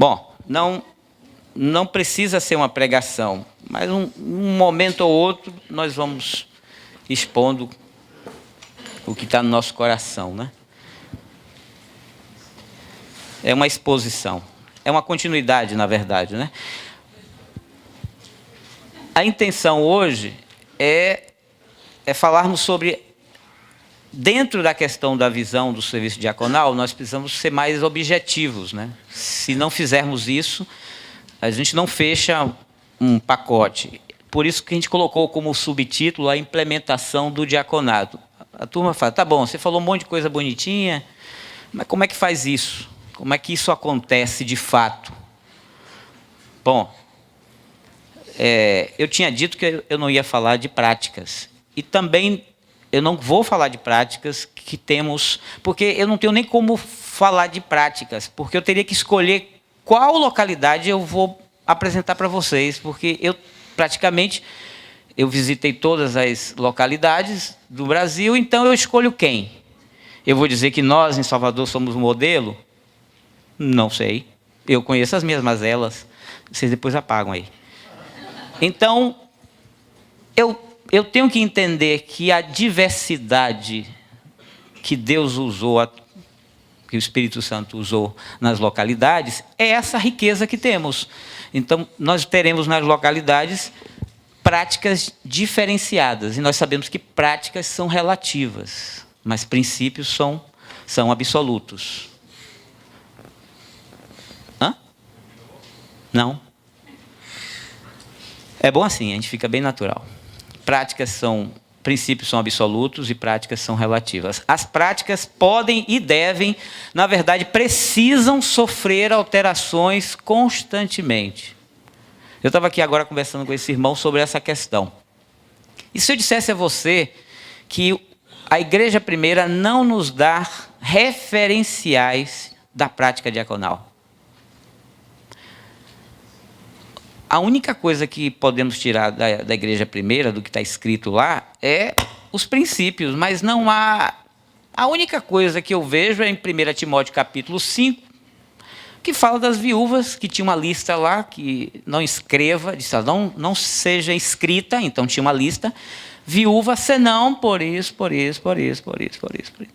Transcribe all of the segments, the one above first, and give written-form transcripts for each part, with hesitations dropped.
Bom, não precisa ser uma pregação, mas um momento ou outro nós vamos expondo o que está no nosso coração, né? É uma exposição, é uma continuidade, na verdade, né? A intenção hoje é falarmos sobre, dentro da questão da visão do serviço diaconal, nós precisamos ser mais objetivos, né? Se não fizermos isso, a gente não fecha um pacote. Por isso que a gente colocou como subtítulo a implementação do diaconato. A turma fala, tá bom, você falou um monte de coisa bonitinha, mas como é que faz isso? Como é que isso acontece de fato? Bom, eu tinha dito que eu não ia falar de práticas. E também eu não vou falar de práticas que temos, porque eu não tenho nem como falar de práticas, porque eu teria que escolher qual localidade eu vou apresentar para vocês, porque eu praticamente visitei todas as localidades do Brasil, então eu escolho quem? Eu vou dizer que nós, em Salvador, somos modelo? Não sei. Eu conheço as minhas mazelas. Vocês depois apagam aí. Então, eu tenho que entender que a diversidade que Deus usou, que o Espírito Santo usou nas localidades, é essa riqueza que temos. Então, nós teremos nas localidades práticas diferenciadas. E nós sabemos que práticas são relativas, mas princípios são absolutos. Hã? Não. É bom assim, a gente fica bem natural. Princípios são absolutos e práticas são relativas. As práticas podem e devem, na verdade, precisam sofrer alterações constantemente. Eu estava aqui agora conversando com esse irmão sobre essa questão. E se eu dissesse a você que a Igreja Primeira não nos dá referenciais da prática diaconal? A única coisa que podemos tirar da Igreja Primeira, do que está escrito lá, é os princípios, mas não há... A única coisa que eu vejo é em 1 Timóteo capítulo 5, que fala das viúvas, que tinha uma lista lá, que não escreva, disse, não seja escrita, então tinha uma lista, viúva, senão por isso.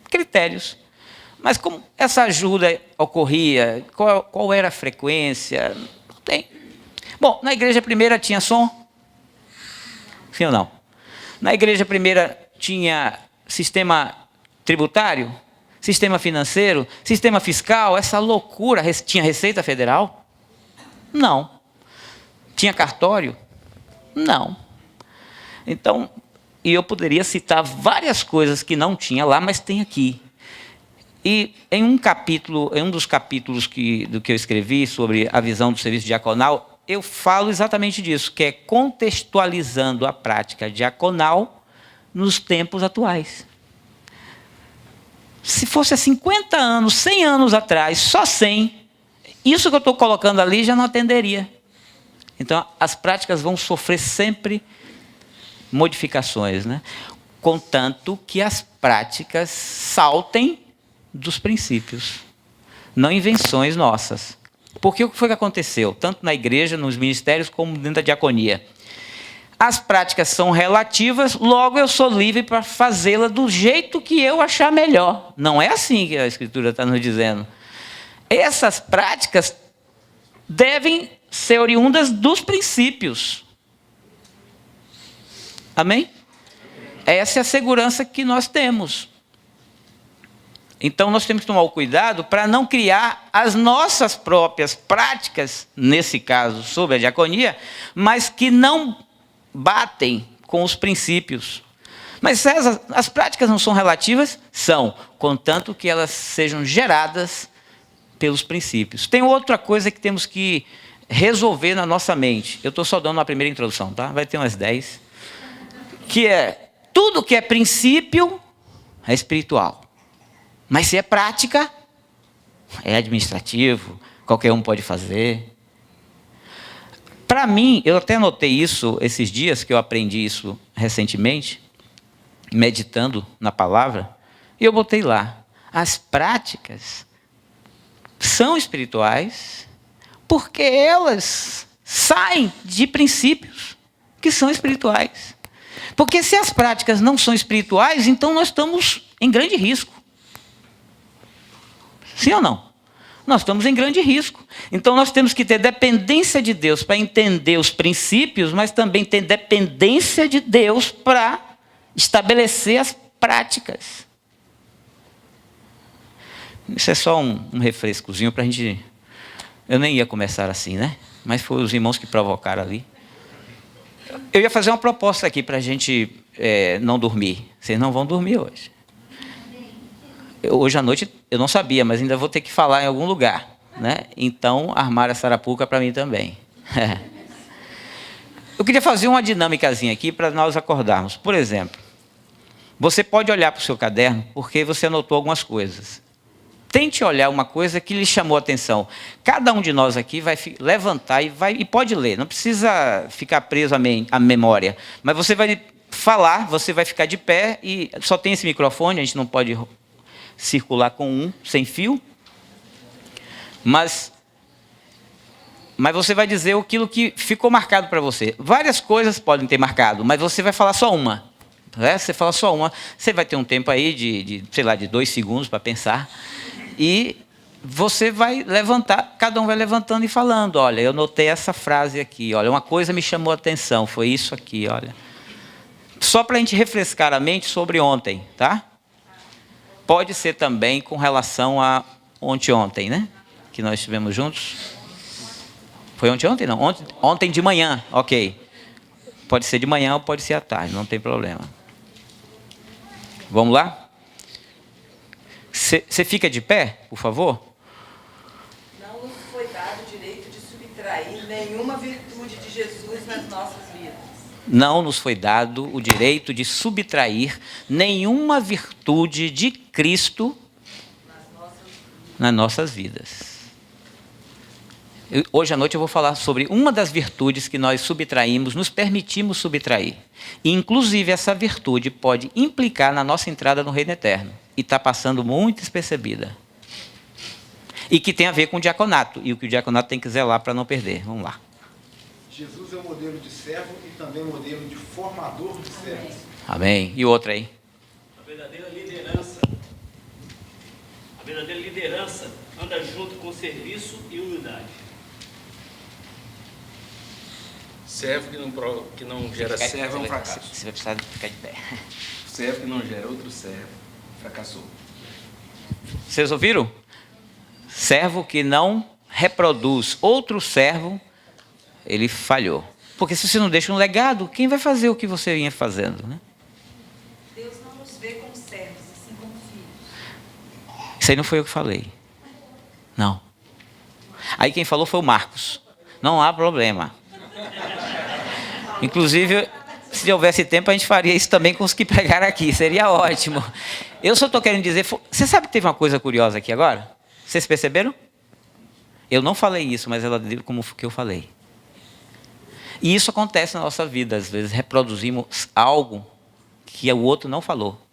Critérios. Mas como essa ajuda ocorria, qual era a frequência? Não tem. Bom, na Igreja Primeira tinha som? Sim ou não? Na Igreja Primeira tinha sistema tributário? Sistema financeiro? Sistema fiscal? Essa loucura. Tinha Receita Federal? Não. Tinha cartório? Não. Então, e eu poderia citar várias coisas que não tinha lá, mas tem aqui. E em um dos capítulos do que eu escrevi sobre a visão do serviço diaconal, eu falo exatamente disso, que é contextualizando a prática diaconal nos tempos atuais. Se fosse há 50 anos, 100 anos atrás, só 100, isso que eu estou colocando ali já não atenderia. Então, as práticas vão sofrer sempre modificações, né? Contanto que as práticas saltem dos princípios, não invenções nossas. Porque o que foi que aconteceu? Tanto na igreja, nos ministérios, como dentro da diaconia. As práticas são relativas, logo eu sou livre para fazê-la do jeito que eu achar melhor. Não é assim que a Escritura está nos dizendo. Essas práticas devem ser oriundas dos princípios. Amém? Essa é a segurança que nós temos. Então, nós temos que tomar o cuidado para não criar as nossas próprias práticas, nesse caso, sobre a diaconia, mas que não batem com os princípios. Mas as práticas não são relativas? São, contanto que elas sejam geradas pelos princípios. Tem outra coisa que temos que resolver na nossa mente. Eu estou só dando uma primeira introdução, tá? Vai ter umas 10. Que é, tudo que é princípio é espiritual. Mas se é prática, é administrativo, qualquer um pode fazer. Para mim, eu até notei isso esses dias, que eu aprendi isso recentemente, meditando na palavra, e eu botei lá. As práticas são espirituais, Porque elas saem de princípios que são espirituais. Porque se as práticas não são espirituais, então nós estamos em grande risco. Sim ou não? Nós estamos em grande risco. Então nós temos que ter dependência de Deus para entender os princípios, mas também ter dependência de Deus para estabelecer as práticas. Isso é só um refrescozinho para a gente... Eu nem ia começar assim, né? Mas foi os irmãos que provocaram ali. Eu ia fazer uma proposta aqui para a gente não dormir. Vocês não vão dormir hoje. Hoje à noite eu não sabia, mas ainda vou ter que falar em algum lugar, né? Então, armar a sarapuca para mim também. Eu queria fazer uma dinâmicazinha aqui para nós acordarmos. Por exemplo, você pode olhar para o seu caderno porque você anotou algumas coisas. Tente olhar uma coisa que lhe chamou a atenção. Cada um de nós aqui vai levantar e pode ler. Não precisa ficar preso à memória. Mas você vai falar, você vai ficar de pé e só tem esse microfone, a gente não pode circular com sem fio. Mas você vai dizer aquilo que ficou marcado para você. Várias coisas podem ter marcado, mas você vai falar só uma. Você fala só uma. Você vai ter um tempo aí de 2 segundos para pensar. E você vai levantar, cada um vai levantando e falando, olha, eu notei essa frase aqui, olha, uma coisa me chamou a atenção, foi isso aqui, olha. Só para a gente refrescar a mente sobre ontem, tá? Pode ser também com relação a ontem, né? Que nós estivemos juntos. Foi ontem? Não. Ontem de manhã, ok. Pode ser de manhã ou pode ser à tarde, não tem problema. Vamos lá? Você fica de pé, por favor? Não nos foi dado o direito de subtrair nenhuma virtude de Jesus nas nossas vidas. Não nos foi dado o direito de subtrair nenhuma virtude de Cristo nas nossas vidas. Hoje à noite eu vou falar sobre uma das virtudes que nós subtraímos, nos permitimos subtrair. E, inclusive, essa virtude pode implicar na nossa entrada no reino eterno. E está passando muito despercebida. E que tem a ver com o diaconato. E o que o diaconato tem que zelar para não perder. Vamos lá. Jesus é o modelo de servo e também modelo de formador de servos. Amém. E outra aí? A verdadeira liderança anda junto com serviço e humildade. Servo que não gera servo é um fracasso. Você vai precisar ficar de pé. Servo que não gera outro servo fracassou. Vocês ouviram? Servo que não reproduz outro servo, ele falhou. Porque se você não deixa um legado, quem vai fazer o que você vinha fazendo, né? Deus não nos vê como servos, assim como filhos. Isso aí não foi eu que falei. Não. Aí quem falou foi o Marcos. Não há problema. Inclusive, se houvesse tempo, a gente faria isso também com os que pregaram aqui. Seria ótimo. Eu só estou querendo dizer... Você sabe que teve uma coisa curiosa aqui agora? Vocês perceberam? Eu não falei isso, mas ela deu como que eu falei. E isso acontece na nossa vida. Às vezes reproduzimos algo que o outro não falou.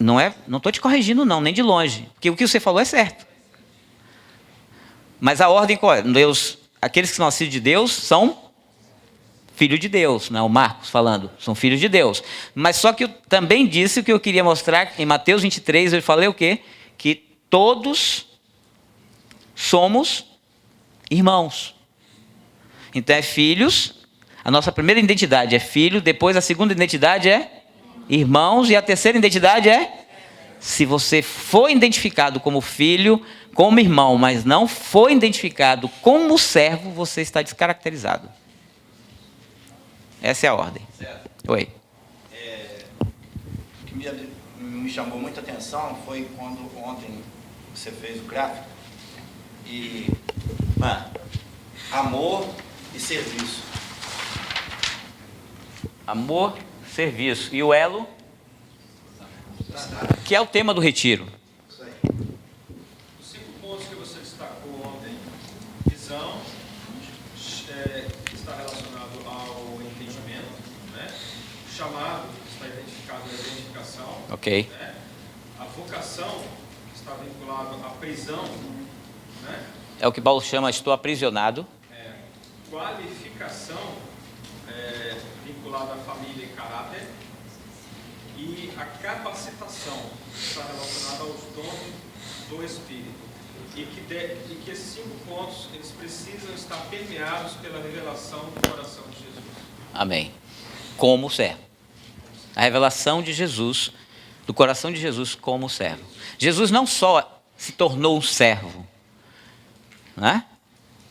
Não estou te corrigindo não, nem de longe. Porque o que você falou é certo. Mas a ordem qual é? Deus, aqueles que são nascidos de Deus são filhos de Deus. Não é o Marcos falando. São filhos de Deus. Mas só que eu também disse o que eu queria mostrar. Em Mateus 23, eu falei o quê? Que todos somos irmãos. Então é filhos. A nossa primeira identidade é filho. Depois a segunda identidade é irmãos. E a terceira identidade é... Se você foi identificado como filho, como irmão, mas não foi identificado como servo, você está descaracterizado. Essa é a ordem. Certo. Oi. O que me chamou muita atenção foi quando ontem você fez o gráfico. E, amor e serviço. Amor, serviço. E o elo? Que é o tema do retiro. Isso aí. Os 5 pontos que você destacou ontem: visão, está relacionado ao entendimento, né? O chamado está identificado à identificação, Ok. né? A vocação está vinculada à prisão, né? É o que Paulo chama, estou aprisionado. Qualificação vinculada à família e caráter, e a capacitação está relacionada aos dons do Espírito, e que esses 5 pontos eles precisam estar permeados pela revelação do coração de Jesus. Amém. Como servo. A revelação de Jesus, do coração de Jesus como servo. Jesus não só se tornou um servo, né?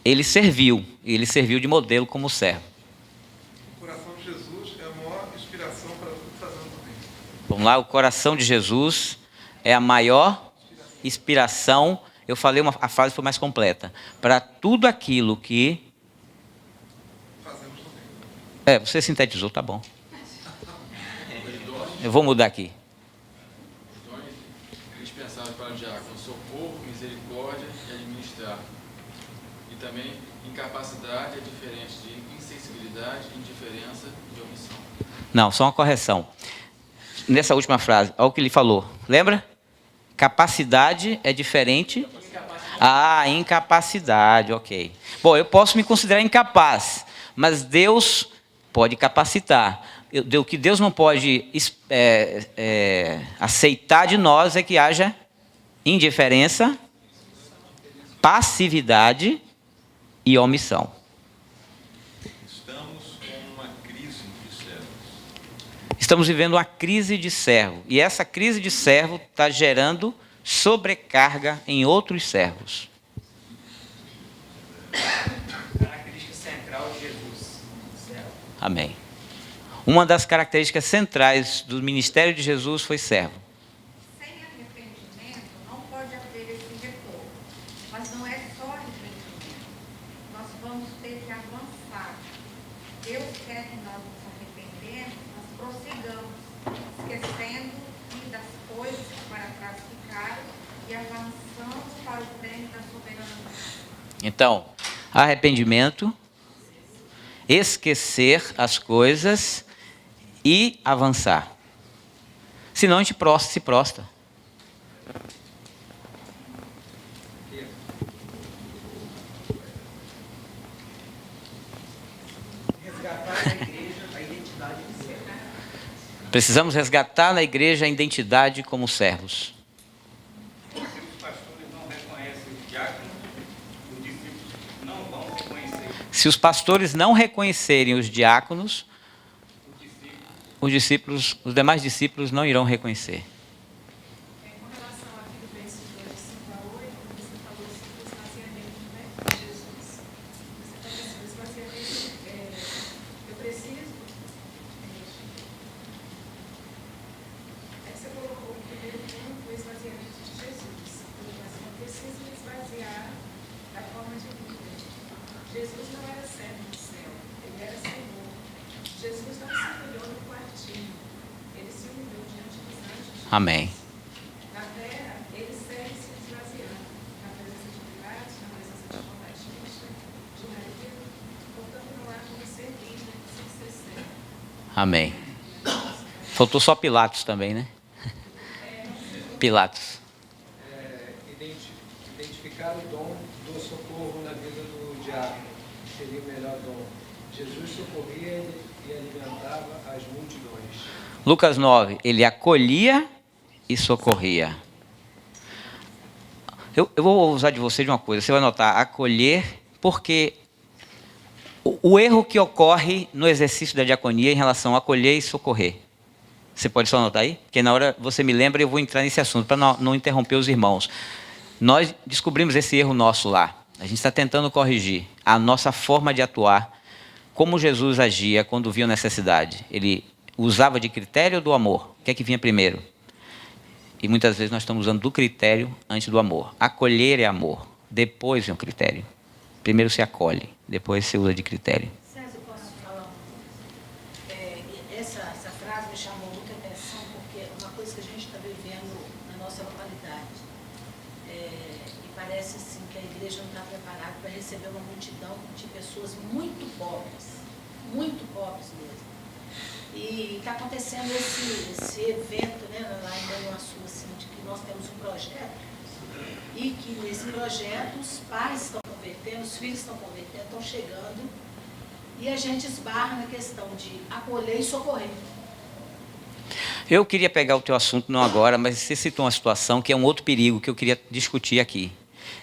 Ele serviu, e ele serviu de modelo como servo. O coração de Jesus é a maior inspiração para tudo que fazemos também. Vamos lá, o coração de Jesus é a maior inspiração. Eu falei a frase foi mais completa. Para tudo aquilo que Fazemos também. você sintetizou, tá bom. Eu vou mudar aqui. Os dons indispensáveis para o diácono: socorro, misericórdia e administrar. E também incapacidade é diferente de insensibilidade, indiferença e omissão. Não, só uma correção. Nessa última frase, olha o que ele falou. Lembra? Capacidade é diferente. Incapacidade, ok. Bom, eu posso me considerar incapaz, mas Deus pode capacitar. O que Deus não pode aceitar de nós é que haja indiferença, passividade e omissão. Estamos com uma crise de servos. Estamos vivendo uma crise de servo. E essa crise de servo está gerando sobrecarga em outros servos. Característica central de Jesus. Servo. Amém. Uma das características centrais do ministério de Jesus foi servo. Sem arrependimento não pode haver esse retorno. Mas não é só arrependimento. Nós vamos ter que avançar. Deus quer que nós nos arrependemos, mas prossigamos, esquecendo das coisas que para trás ficaram e avançando para o prêmio da soberania. Então, arrependimento, esquecer as coisas e avançar. Senão a gente se prostra. Resgatar na igreja a identidade de servo. Precisamos resgatar na igreja a identidade como servos. Se os pastores não reconhecem os diáconos, os discípulos não vão reconhecer. Se os pastores não reconhecerem os diáconos, os demais discípulos não irão reconhecer. Com relação àquilo do verso 2, 5 a 8, você falou assim, o esvaziamento, né, de Jesus. Você falou assim, o esvaziamento, eu preciso... Aí você colocou o primeiro ponto, o esvaziamento de Jesus. Eu preciso me esvaziar da forma de vida. Jesus não era servo do céu, ele era Senhor. Jesus não se humilhou no quartinho, ele se humilhou diante dos anjos. Amém. Na terra, ele segue se esvaziando, na presença de Pilatos, na presença de João Batista, de Maria, portanto não há como ser livre sem ser servo. Amém. Faltou só Pilatos também, né? Pilatos. Identificar o dom do socorro na vida do diácono seria o melhor dom. Jesus socorria e alimentava as multidões. Lucas 9, ele acolhia e socorria. Eu vou usar de você de uma coisa, você vai notar, acolher, porque o erro que ocorre no exercício da diaconia em relação a acolher e socorrer. Você pode só anotar aí? Porque na hora você me lembra e eu vou entrar nesse assunto, para não interromper os irmãos. Nós descobrimos esse erro nosso lá. A gente está tentando corrigir a nossa forma de atuar, como Jesus agia quando via necessidade. Ele usava de critério ou do amor? O que é que vinha primeiro? E muitas vezes nós estamos usando do critério antes do amor. Acolher é amor, depois vem o critério. Primeiro se acolhe, depois se usa de critério. César, eu posso falar uma coisa? Essa frase me chamou muita atenção, porque é uma coisa que a gente está vivendo na nossa localidade. E parece assim que a igreja não está preparada para receber uma multidão de pessoas muito pobres mesmo. E está acontecendo esse evento, né, lá em Manhuaçu, assim, de que nós temos um projeto e que nesse projeto os pais estão convertendo, os filhos estão convertendo, estão chegando, e a gente esbarra na questão de acolher e socorrer. Eu queria pegar o teu assunto, não agora, mas você citou uma situação que é um outro perigo que eu queria discutir aqui.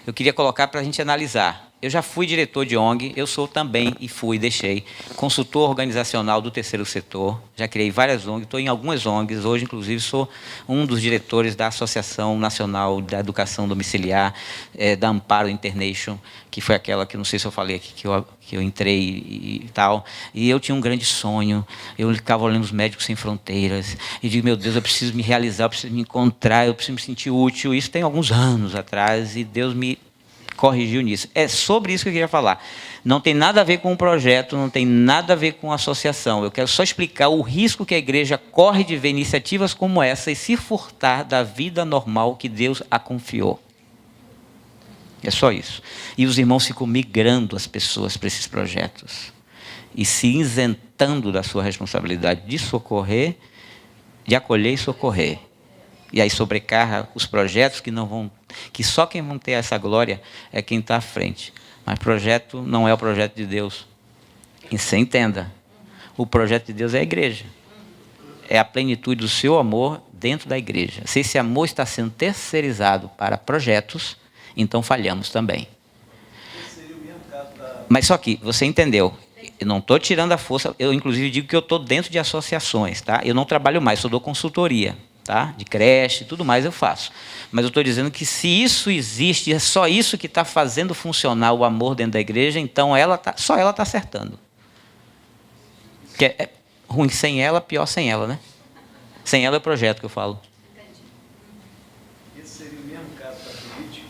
Eu queria colocar para a gente analisar. Eu já fui diretor de ONG, eu sou também, e deixei, consultor organizacional do terceiro setor, já criei várias ONGs, estou em algumas ONGs, hoje inclusive sou um dos diretores da Associação Nacional da Educação Domiciliar, da Amparo International, que foi aquela que não sei se eu falei aqui, que eu entrei e tal, e eu tinha um grande sonho, eu ficava olhando os Médicos Sem Fronteiras, e digo, meu Deus, eu preciso me realizar, eu preciso me encontrar, eu preciso me sentir útil, isso tem alguns anos atrás, e Deus me corrigiu nisso. É sobre isso que eu queria falar. Não tem nada a ver com o projeto, não tem nada a ver com a associação. Eu quero só explicar o risco que a igreja corre de ver iniciativas como essa e se furtar da vida normal que Deus a confiou. É só isso. E os irmãos ficam migrando as pessoas para esses projetos e se isentando da sua responsabilidade de socorrer, de acolher e socorrer. E aí sobrecarga os projetos que só quem vão ter essa glória é quem está à frente. Mas projeto não é o projeto de Deus. E você entenda, o projeto de Deus é a igreja. É a plenitude do seu amor dentro da igreja. Se esse amor está sendo terceirizado para projetos, então falhamos também. Mas só que, você entendeu, eu não estou tirando a força, eu inclusive digo que eu estou dentro de associações, tá? Eu não trabalho mais, eu dou consultoria. Tá? De creche, tudo mais eu faço. Mas eu estou dizendo que se isso existe, é só isso que está fazendo funcionar o amor dentro da igreja, então só ela está acertando. Que é ruim sem ela, pior sem ela, né? Sem ela é o projeto que eu falo. Esse seria o mesmo caso da política?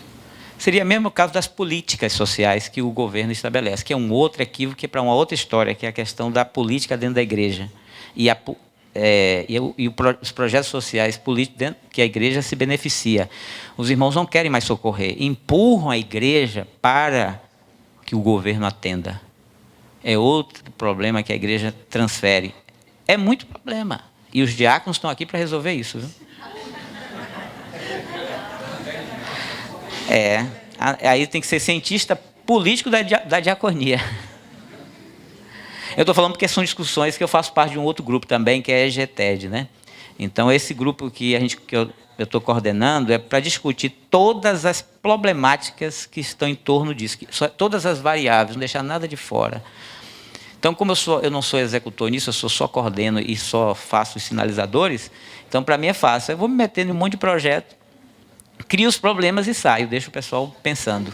Seria o mesmo caso das políticas sociais que o governo estabelece, que é um outro equívoco, que é para uma outra história, que é a questão da política dentro da igreja. Os projetos sociais políticos que a igreja se beneficia. Os irmãos não querem mais socorrer, empurram a igreja para que o governo atenda. É outro problema que a igreja transfere. É muito problema. E os diáconos estão aqui para resolver isso. Viu? Aí tem que ser cientista político da diaconia. Eu estou falando porque são discussões que eu faço parte de um outro grupo também, que é a EGTED, né? Então, esse grupo que eu estou coordenando é para discutir todas as problemáticas que estão em torno disso, todas as variáveis, não deixar nada de fora. Então, como eu não sou executor nisso, eu só coordeno e só faço os sinalizadores, então, para mim é fácil. Eu vou me metendo em um monte de projeto, crio os problemas e saio, deixo o pessoal pensando.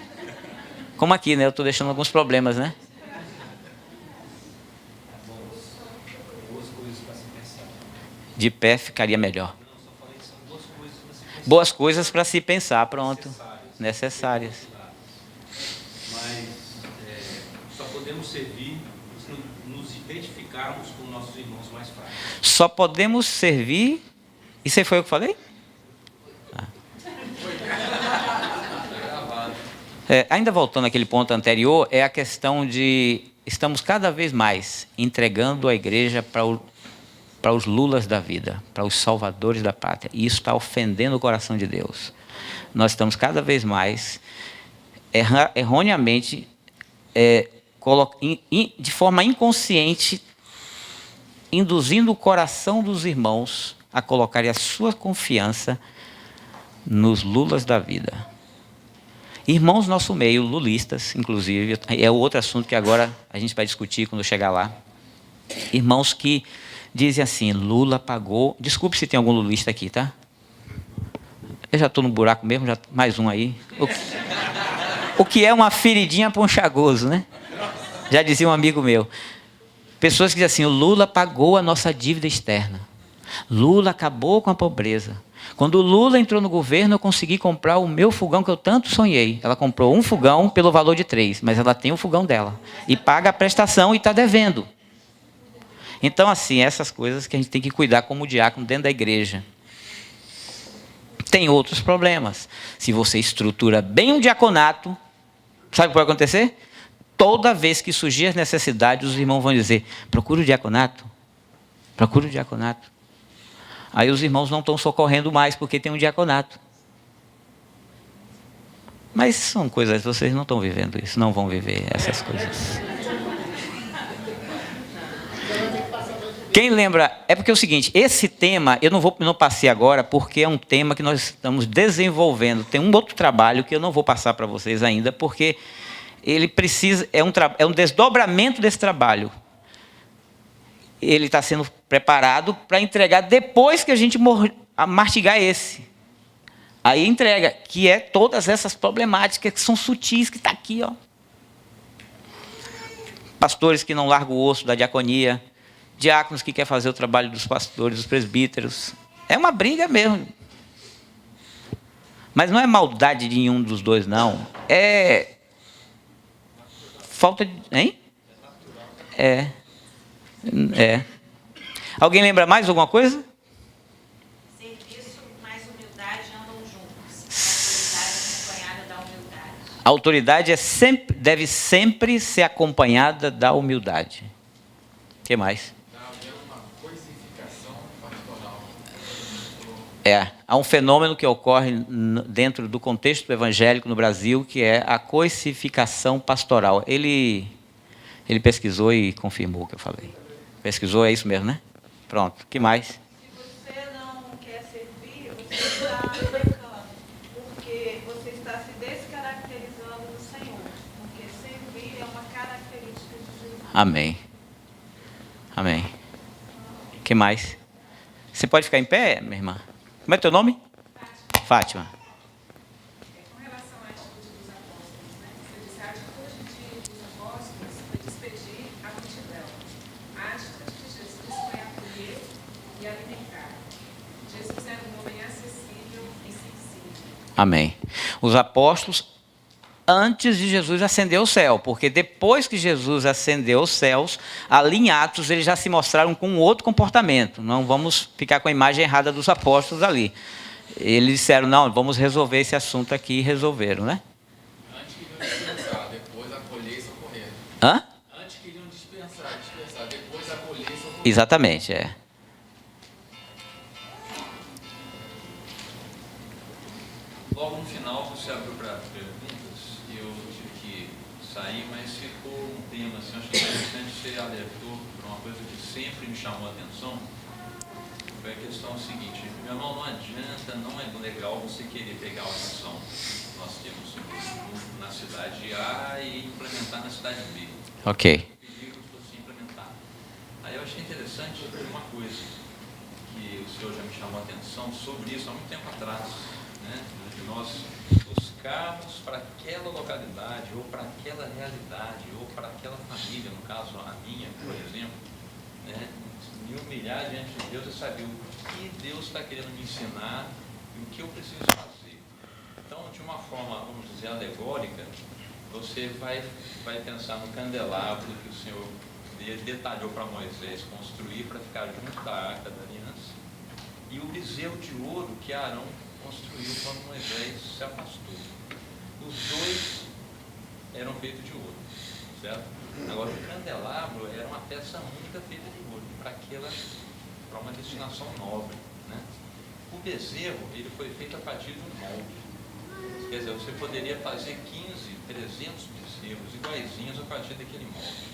Como aqui, né? Eu estou deixando alguns problemas, né? De pé ficaria melhor. Boas coisas para se pensar, pronto. Necessárias. Mas só podemos servir se nos identificarmos com nossos irmãos mais fracos. Só podemos servir... Isso aí foi o que eu falei? Ainda voltando àquele ponto anterior, é a questão de... Estamos cada vez mais entregando a igreja para os Lulas da vida, para os salvadores da pátria. E isso está ofendendo o coração de Deus. Nós estamos cada vez mais, erroneamente, de forma inconsciente, induzindo o coração dos irmãos a colocarem a sua confiança nos Lulas da vida. Irmãos nosso meio, lulistas, inclusive, é outro assunto que agora a gente vai discutir quando chegar lá. Irmãos que dizem assim, Lula pagou... Desculpe se tem algum lulista aqui, tá? Eu já estou no buraco mesmo, já mais um aí. O que é uma feridinha para um chagoso, né? Já dizia um amigo meu. Pessoas que dizem assim, o Lula pagou a nossa dívida externa. Lula acabou com a pobreza. Quando o Lula entrou no governo, eu consegui comprar o meu fogão que eu tanto sonhei. Ela comprou um fogão pelo valor de 3, mas ela tem o fogão dela. E paga a prestação e está devendo. Então, assim, essas coisas que a gente tem que cuidar como diácono dentro da igreja. Tem outros problemas. Se você estrutura bem um diaconato, sabe o que pode acontecer? Toda vez que surgir as necessidades, os irmãos vão dizer, procura o diaconato. Procura o diaconato. Aí os irmãos não estão socorrendo mais porque tem um diaconato. Mas são coisas, vocês não estão vivendo isso, não vão viver essas coisas. Quem lembra, é porque é o seguinte, esse tema, eu não passei agora, porque é um tema que nós estamos desenvolvendo. Tem um outro trabalho que eu não vou passar para vocês ainda, porque ele precisa, é um desdobramento desse trabalho. Ele está sendo preparado para entregar depois que a gente mastigar esse. Aí entrega, que é todas essas problemáticas que são sutis, que está aqui, ó. Pastores que não largam o osso da diaconia, diáconos que querem fazer o trabalho dos pastores, dos presbíteros. É uma briga mesmo. Mas não é maldade de nenhum dos dois, não. É falta de... Hein? É. Alguém lembra mais alguma coisa? Serviço mais humildade andam juntos. A autoridade acompanhada da humildade. A autoridade deve sempre ser acompanhada da humildade. O que mais? Há um fenômeno que ocorre dentro do contexto evangélico no Brasil, que é a coisificação pastoral. Ele pesquisou e confirmou o que eu falei. Pesquisou, é isso mesmo, né? Pronto, o que mais? Se você não quer servir, você está pecando, porque você está se descaracterizando do Senhor. Porque servir é uma característica de Jesus. Amém. Amém. O que mais? Você pode ficar em pé, minha irmã? Como é teu nome? Fátima. Com relação à atitude dos apóstolos, né? Você disse, a atitude dos apóstolos foi despedir a multidão. A atitude de Jesus foi acolher e alimentar. Jesus era um homem acessível e sensível. Amém. Os apóstolos, antes de Jesus ascender ao céu, porque depois que Jesus ascendeu aos céus, ali em Atos eles já se mostraram com um outro comportamento. Não vamos ficar com a imagem errada dos apóstolos ali. Eles disseram, não, vamos resolver esse assunto aqui, e resolveram, né? Antes queriam dispensar, depois acolher e socorrer. Hã? Antes queriam dispensar, depois acolher e socorrer. Exatamente, é. Logo no final, você abriu para perguntas e eu tive que sair, mas ficou um tema, assim, acho interessante, você alertou para uma coisa que sempre me chamou a atenção. Foi a questão seguinte, meu irmão, não adianta, não é legal você querer pegar uma ação que nós temos na cidade A e implementar na cidade B. Ok. O perigo de você implementar. Aí eu achei interessante uma coisa que o senhor já me chamou a atenção sobre isso há muito tempo atrás, né? De nós buscarmos para aquela localidade, ou para aquela realidade, ou para aquela família, no caso a minha, por exemplo, né? Me humilhar diante de Deus e saber o que Deus está querendo me ensinar e o que eu preciso fazer. Então, de uma forma, vamos dizer, alegórica, você vai pensar no candelabro que o Senhor detalhou para Moisés construir para ficar junto da Arca da Aliança, e o bezerro de ouro que Arão construiu quando Moisés se afastou. Os dois eram feitos de ouro, certo? Agora, o candelabro era uma peça única feita de ouro, para uma destinação nobre, né? O bezerro, ele foi feito a partir de um molde. Quer dizer, você poderia fazer 300 bezerros iguaizinhos a partir daquele molde.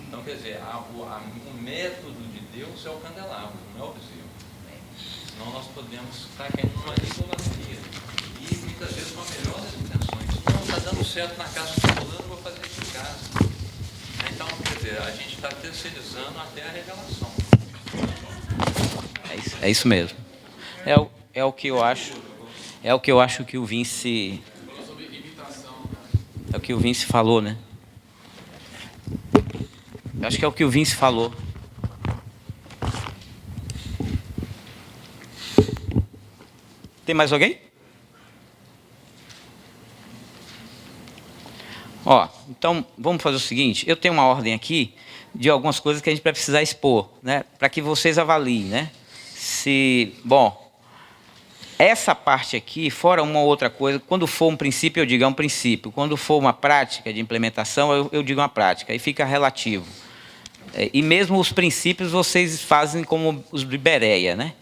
Então, quer dizer, o método de Deus é o candelabro, não é o bezerro. Senão nós podemos estar caindo numa idolatria. E muitas vezes com a melhor das intenções. Não, está dando certo na casa do fulano, vou fazer isso em casa. Então, quer dizer, a gente está terceirizando até a revelação. É isso mesmo. É o que eu acho. É o que eu acho que o Vince. É o que o Vince falou, né? Eu acho que é o que o Vince falou. Tem mais alguém? Ó, então vamos fazer o seguinte, eu tenho uma ordem aqui de algumas coisas que a gente vai precisar expor, né, para que vocês avaliem, né? Bom, essa parte aqui, fora uma outra coisa, quando for um princípio, eu digo é um princípio, quando for uma prática de implementação, eu digo uma prática, aí fica relativo. E mesmo os princípios vocês fazem como os de Bereia, né?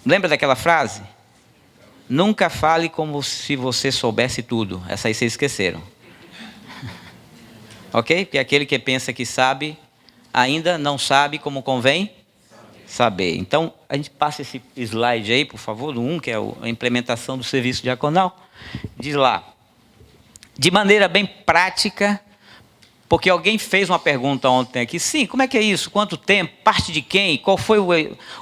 Lembra daquela frase? Nunca fale como se você soubesse tudo. Essa aí vocês esqueceram. Ok? Porque aquele que pensa que sabe, ainda não sabe como convém saber. Então, a gente passa esse slide aí, por favor, do 1, que é a implementação do serviço diaconal. Diz lá, de maneira bem prática, porque alguém fez uma pergunta ontem aqui, sim, como é que é isso? Quanto tempo? Parte de quem? Qual foi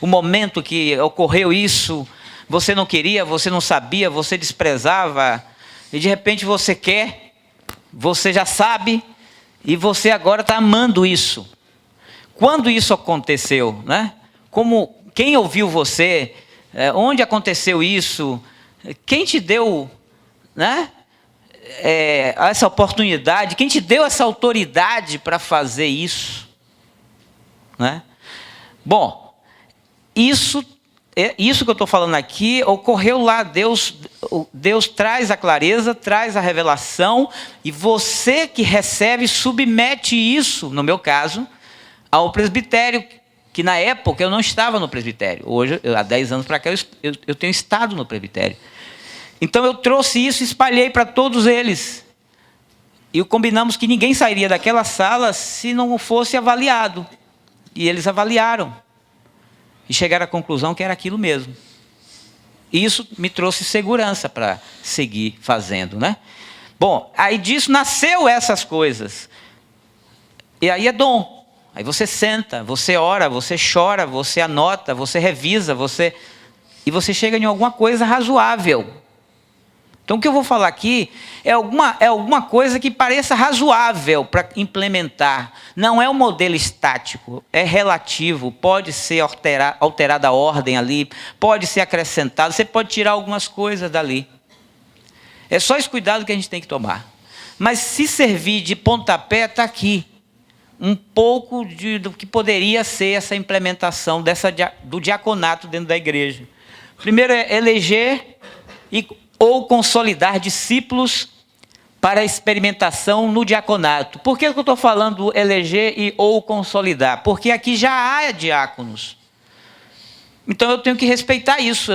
o momento que ocorreu isso? Você não queria, você não sabia, você desprezava, e de repente você quer, você já sabe, e você agora está amando isso. Quando isso aconteceu, né? Quem ouviu você? Onde aconteceu isso? Quem te deu, né, essa oportunidade? Quem te deu essa autoridade para fazer isso? Né? Bom, isso que eu estou falando aqui ocorreu lá. Deus traz a clareza, traz a revelação, e você que recebe submete isso, no meu caso, ao presbitério, que na época eu não estava no presbitério. Hoje, há 10 anos para cá, eu tenho estado no presbitério. Então eu trouxe isso e espalhei para todos eles. E combinamos que ninguém sairia daquela sala se não fosse avaliado. E eles avaliaram. E chegaram à conclusão que era aquilo mesmo. E isso me trouxe segurança para seguir fazendo, né? Bom, aí disso nasceu essas coisas. E aí é dom. Aí você senta, você ora, você chora, você anota, você revisa, e você chega em alguma coisa razoável. Então o que eu vou falar aqui é alguma coisa que pareça razoável para implementar. Não é um modelo estático, é relativo, pode ser alterada a ordem ali, pode ser acrescentado, você pode tirar algumas coisas dali. É só esse cuidado que a gente tem que tomar. Mas se servir de pontapé, está aqui. Um pouco do que poderia ser essa implementação do diaconato dentro da igreja. Primeiro é eleger ou consolidar discípulos para a experimentação no diaconato. Por que eu estou falando eleger ou consolidar? Porque aqui já há diáconos. Então eu tenho que respeitar isso.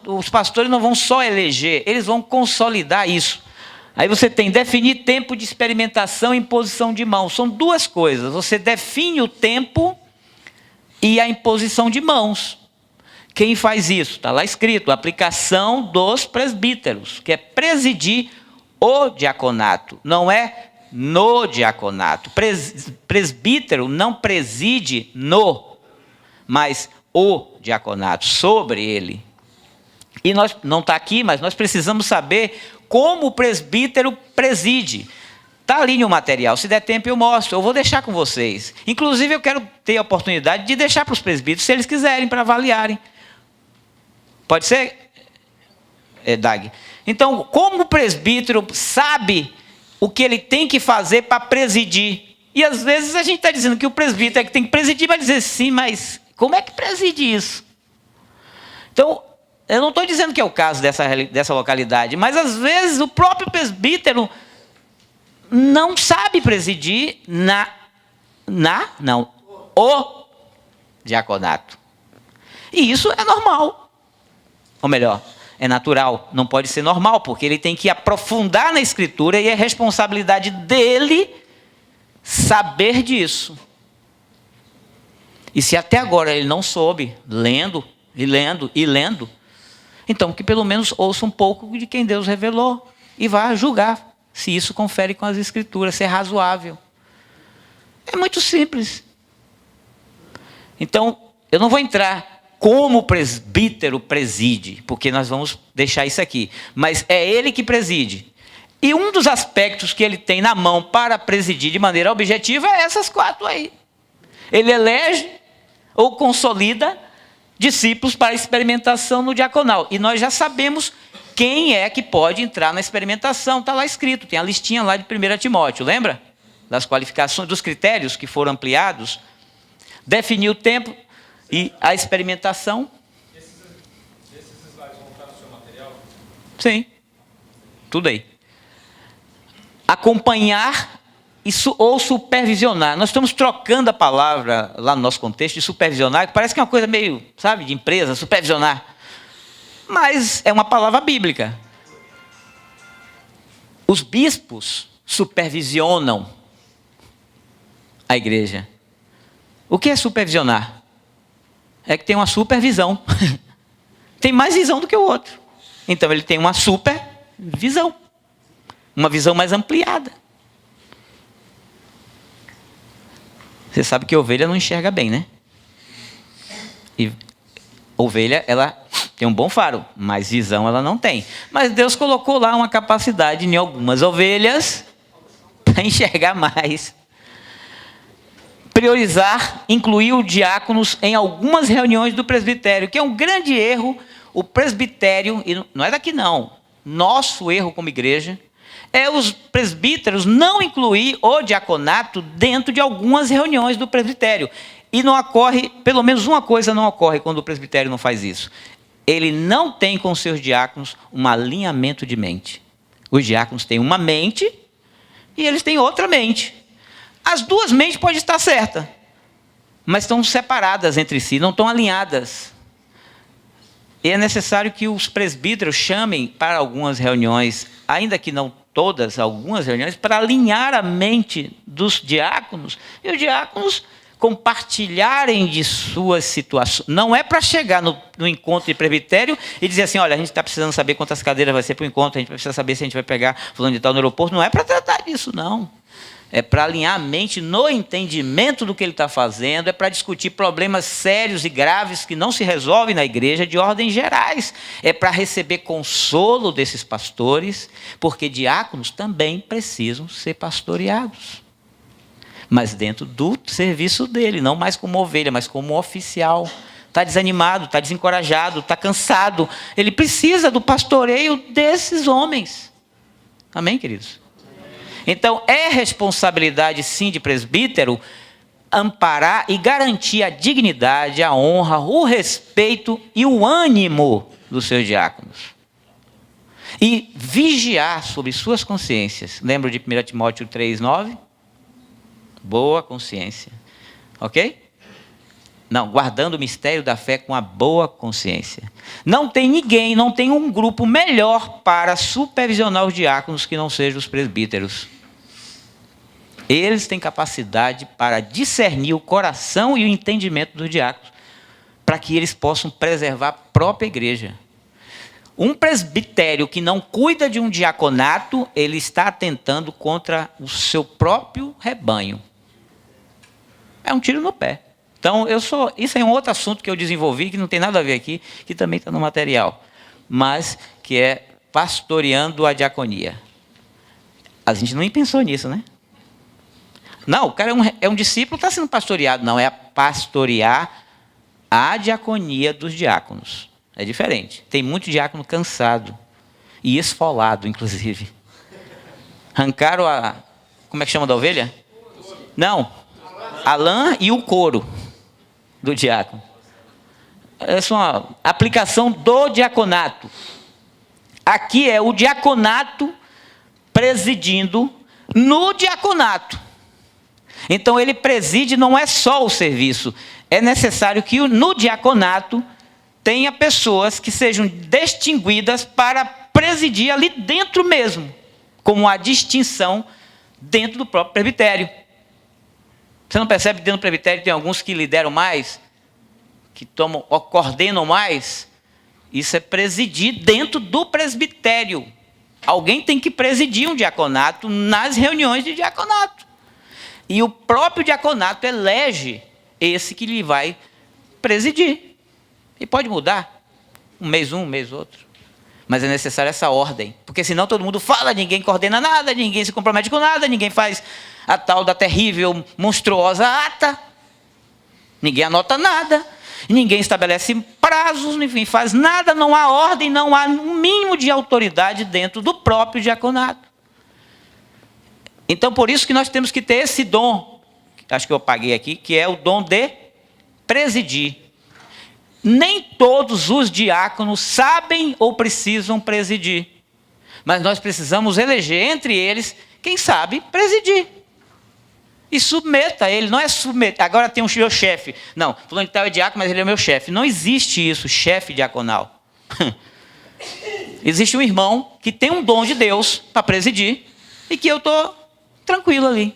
Os pastores não vão só eleger, eles vão consolidar isso. Aí você tem definir tempo de experimentação e imposição de mãos. São duas coisas. Você define o tempo e a imposição de mãos. Quem faz isso? Está lá escrito, aplicação dos presbíteros, que é presidir o diaconato, não é no diaconato. Presbítero não preside mas o diaconato, sobre ele. E nós, não está aqui, mas nós precisamos saber como o presbítero preside. Está ali no material, se der tempo eu mostro, eu vou deixar com vocês. Inclusive eu quero ter a oportunidade de deixar para os presbíteros, se eles quiserem, para avaliarem. Pode ser, Dag? Então, como o presbítero sabe o que ele tem que fazer para presidir? E às vezes a gente está dizendo que o presbítero é que tem que presidir, vai dizer sim, mas como é que preside isso? Então, eu não estou dizendo que é o caso dessa localidade, mas às vezes o próprio presbítero não sabe presidir o diaconato. E isso é normal. Ou melhor, é natural, não pode ser normal, porque ele tem que aprofundar na Escritura e é responsabilidade dele saber disso. E se até agora ele não soube, lendo, então que pelo menos ouça um pouco de quem Deus revelou e vá julgar se isso confere com as Escrituras, se é razoável. É muito simples. Então, eu não vou entrar como o presbítero preside, porque nós vamos deixar isso aqui. Mas é ele que preside. E um dos aspectos que ele tem na mão para presidir de maneira objetiva é essas 4 aí. Ele elege ou consolida discípulos para a experimentação no diaconal. E nós já sabemos quem é que pode entrar na experimentação. Está lá escrito, tem a listinha lá de 1 Timóteo, lembra? Das qualificações, dos critérios que foram ampliados. Definir o tempo e a experimentação. Esses slides vão estar no seu material? Sim, tudo aí. Acompanhar ou supervisionar. Nós estamos trocando a palavra lá no nosso contexto de supervisionar, que parece que é uma coisa meio, sabe, de empresa, supervisionar. mas é uma palavra bíblica. Os bispos supervisionam a igreja. O que é supervisionar? É que tem uma supervisão. Tem mais visão do que o outro. Então ele tem uma supervisão. Uma visão mais ampliada. Você sabe que a ovelha não enxerga bem, né? E ovelha, ela tem um bom faro, mas visão ela não tem. Mas Deus colocou lá uma capacidade em algumas ovelhas para enxergar mais. Priorizar, incluir os diáconos em algumas reuniões do presbitério, que é um grande erro. O presbitério, e não é daqui não, nosso erro como igreja, é os presbíteros não incluir o diaconato dentro de algumas reuniões do presbitério. E não ocorre, pelo menos uma coisa não ocorre quando o presbitério não faz isso. Ele não tem com seus diáconos um alinhamento de mente. Os diáconos têm uma mente e eles têm outra mente. As duas mentes podem estar certas, mas estão separadas entre si, não estão alinhadas. E é necessário que os presbíteros chamem para algumas reuniões, ainda que não todas, algumas reuniões, para alinhar a mente dos diáconos, e os diáconos compartilharem de suas situações. Não é para chegar no encontro de presbitério e dizer assim, olha, a gente está precisando saber quantas cadeiras vai ser para o encontro, a gente precisa saber se a gente vai pegar fulano de tal no aeroporto. Não é para tratar disso, não. É para alinhar a mente no entendimento do que ele está fazendo, é para discutir problemas sérios e graves que não se resolvem na igreja de ordens gerais. É para receber consolo desses pastores, porque diáconos também precisam ser pastoreados. Mas dentro do serviço dele, não mais como ovelha, mas como oficial. Está desanimado, está desencorajado, está cansado. Ele precisa do pastoreio desses homens. Amém, queridos? Então, é responsabilidade, sim, de presbítero amparar e garantir a dignidade, a honra, o respeito e o ânimo dos seus diáconos. E vigiar sobre suas consciências. Lembra de 1 Timóteo 3,9? Boa consciência. Ok? Não, guardando o mistério da fé com a boa consciência. Não tem ninguém, não tem um grupo melhor para supervisionar os diáconos que não sejam os presbíteros. Eles têm capacidade para discernir o coração e o entendimento dos diáconos, para que eles possam preservar a própria igreja. Um presbitério que não cuida de um diaconato, ele está atentando contra o seu próprio rebanho. É um tiro no pé. Então, isso é um outro assunto que eu desenvolvi, que não tem nada a ver aqui, que também está no material, mas que é pastoreando a diaconia. A gente nem pensou nisso, né? Não, o cara é um discípulo, está sendo pastoreado. Não, é pastorear a diaconia dos diáconos. É diferente. Tem muito diácono cansado e esfolado, inclusive. Arrancaram a... Como é que chama da ovelha? Não. A lã e o couro do diácono. Essa é uma aplicação do diaconato. Aqui é o diaconato presidindo no diaconato. Então ele preside, não é só o serviço. É necessário que no diaconato tenha pessoas que sejam distinguidas para presidir ali dentro mesmo, como a distinção dentro do próprio presbitério. Você não percebe que dentro do presbitério tem alguns que lideram mais, que coordenam mais? Isso é presidir dentro do presbitério. Alguém tem que presidir um diaconato nas reuniões de diaconato. E o próprio diaconato elege esse que lhe vai presidir. E pode mudar. Um mês outro. Mas é necessária essa ordem. Porque senão todo mundo fala, ninguém coordena nada, ninguém se compromete com nada, ninguém faz a tal da terrível, monstruosa ata. Ninguém anota nada. Ninguém estabelece prazos, enfim, faz nada, não há ordem, não há um mínimo de autoridade dentro do próprio diaconato. Então, por isso que nós temos que ter esse dom, acho que eu apaguei aqui, que é o dom de presidir. Nem todos os diáconos sabem ou precisam presidir, mas nós precisamos eleger entre eles quem sabe presidir. E submeta ele, não é submeter. Agora tem um meu chefe. Não, fulano de tal é diácono, mas ele é meu chefe. Não existe isso, chefe diaconal. Existe um irmão que tem um dom de Deus para presidir e que eu estou tranquilo ali.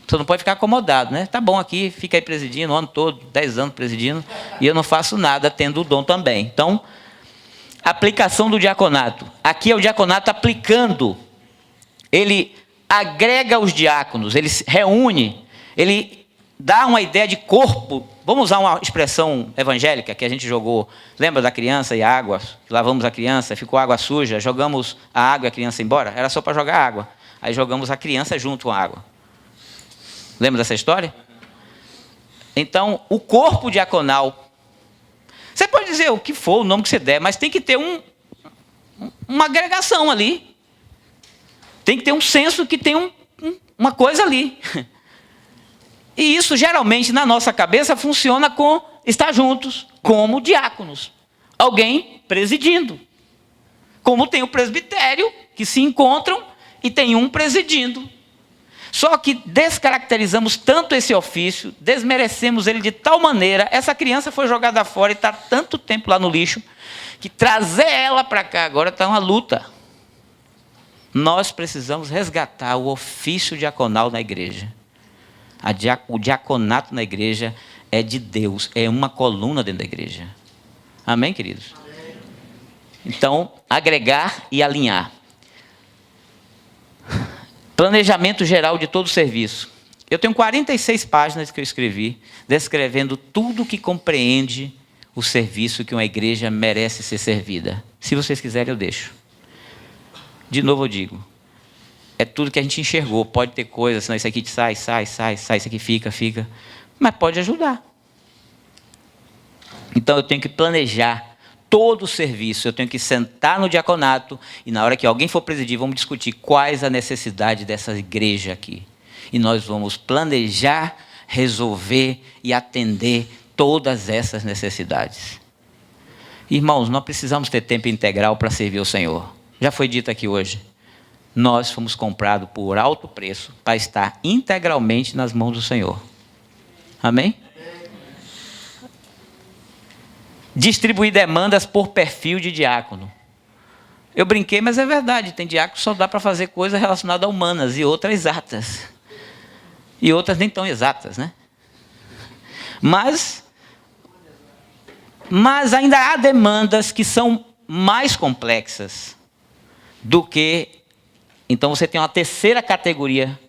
Você não pode ficar acomodado, né? Tá bom aqui, fica aí presidindo o ano todo, 10 anos presidindo, e eu não faço nada tendo o dom também. Então, aplicação do diaconato. Aqui é o diaconato aplicando. Ele agrega os diáconos, ele se reúne, ele dá uma ideia de corpo. Vamos usar uma expressão evangélica que a gente jogou. Lembra da criança e a água? Lavamos a criança, ficou água suja, jogamos a água e a criança embora? Era só para jogar água. Aí jogamos a criança junto com a água. Lembra dessa história? Então, o corpo diaconal. Você pode dizer o que for, o nome que você der, mas tem que ter uma agregação ali. Tem que ter um senso que tem uma coisa ali. E isso, geralmente, na nossa cabeça, funciona com estar juntos, como diáconos. Alguém presidindo. Como tem o presbitério, que se encontram e tem um presidindo. Só que descaracterizamos tanto esse ofício, desmerecemos ele de tal maneira, essa criança foi jogada fora e está tanto tempo lá no lixo, que trazer ela para cá agora está uma luta. Nós precisamos resgatar o ofício diaconal na igreja. O diaconato na igreja é de Deus, é uma coluna dentro da igreja. Amém, queridos? Amém. Então, agregar e alinhar. Planejamento geral de todo o serviço. Eu tenho 46 páginas que eu escrevi, descrevendo tudo que compreende o serviço que uma igreja merece ser servida. Se vocês quiserem, eu deixo. De novo eu digo, é tudo que a gente enxergou. Pode ter coisas, senão isso aqui sai, isso aqui fica. Mas pode ajudar. Então eu tenho que planejar todo o serviço, eu tenho que sentar no diaconato e na hora que alguém for presidir, vamos discutir quais a necessidade dessa igreja aqui. E nós vamos planejar, resolver e atender todas essas necessidades. Irmãos, nós precisamos ter tempo integral para servir ao Senhor. Já foi dito aqui hoje. Nós fomos comprados por alto preço para estar integralmente nas mãos do Senhor. Amém? Distribuir demandas por perfil de diácono. Eu brinquei, mas é verdade. Tem diácono que só dá para fazer coisas relacionadas a humanas e outras exatas. E outras nem tão exatas, né? Mas ainda há demandas que são mais complexas do que... Então você tem uma terceira categoria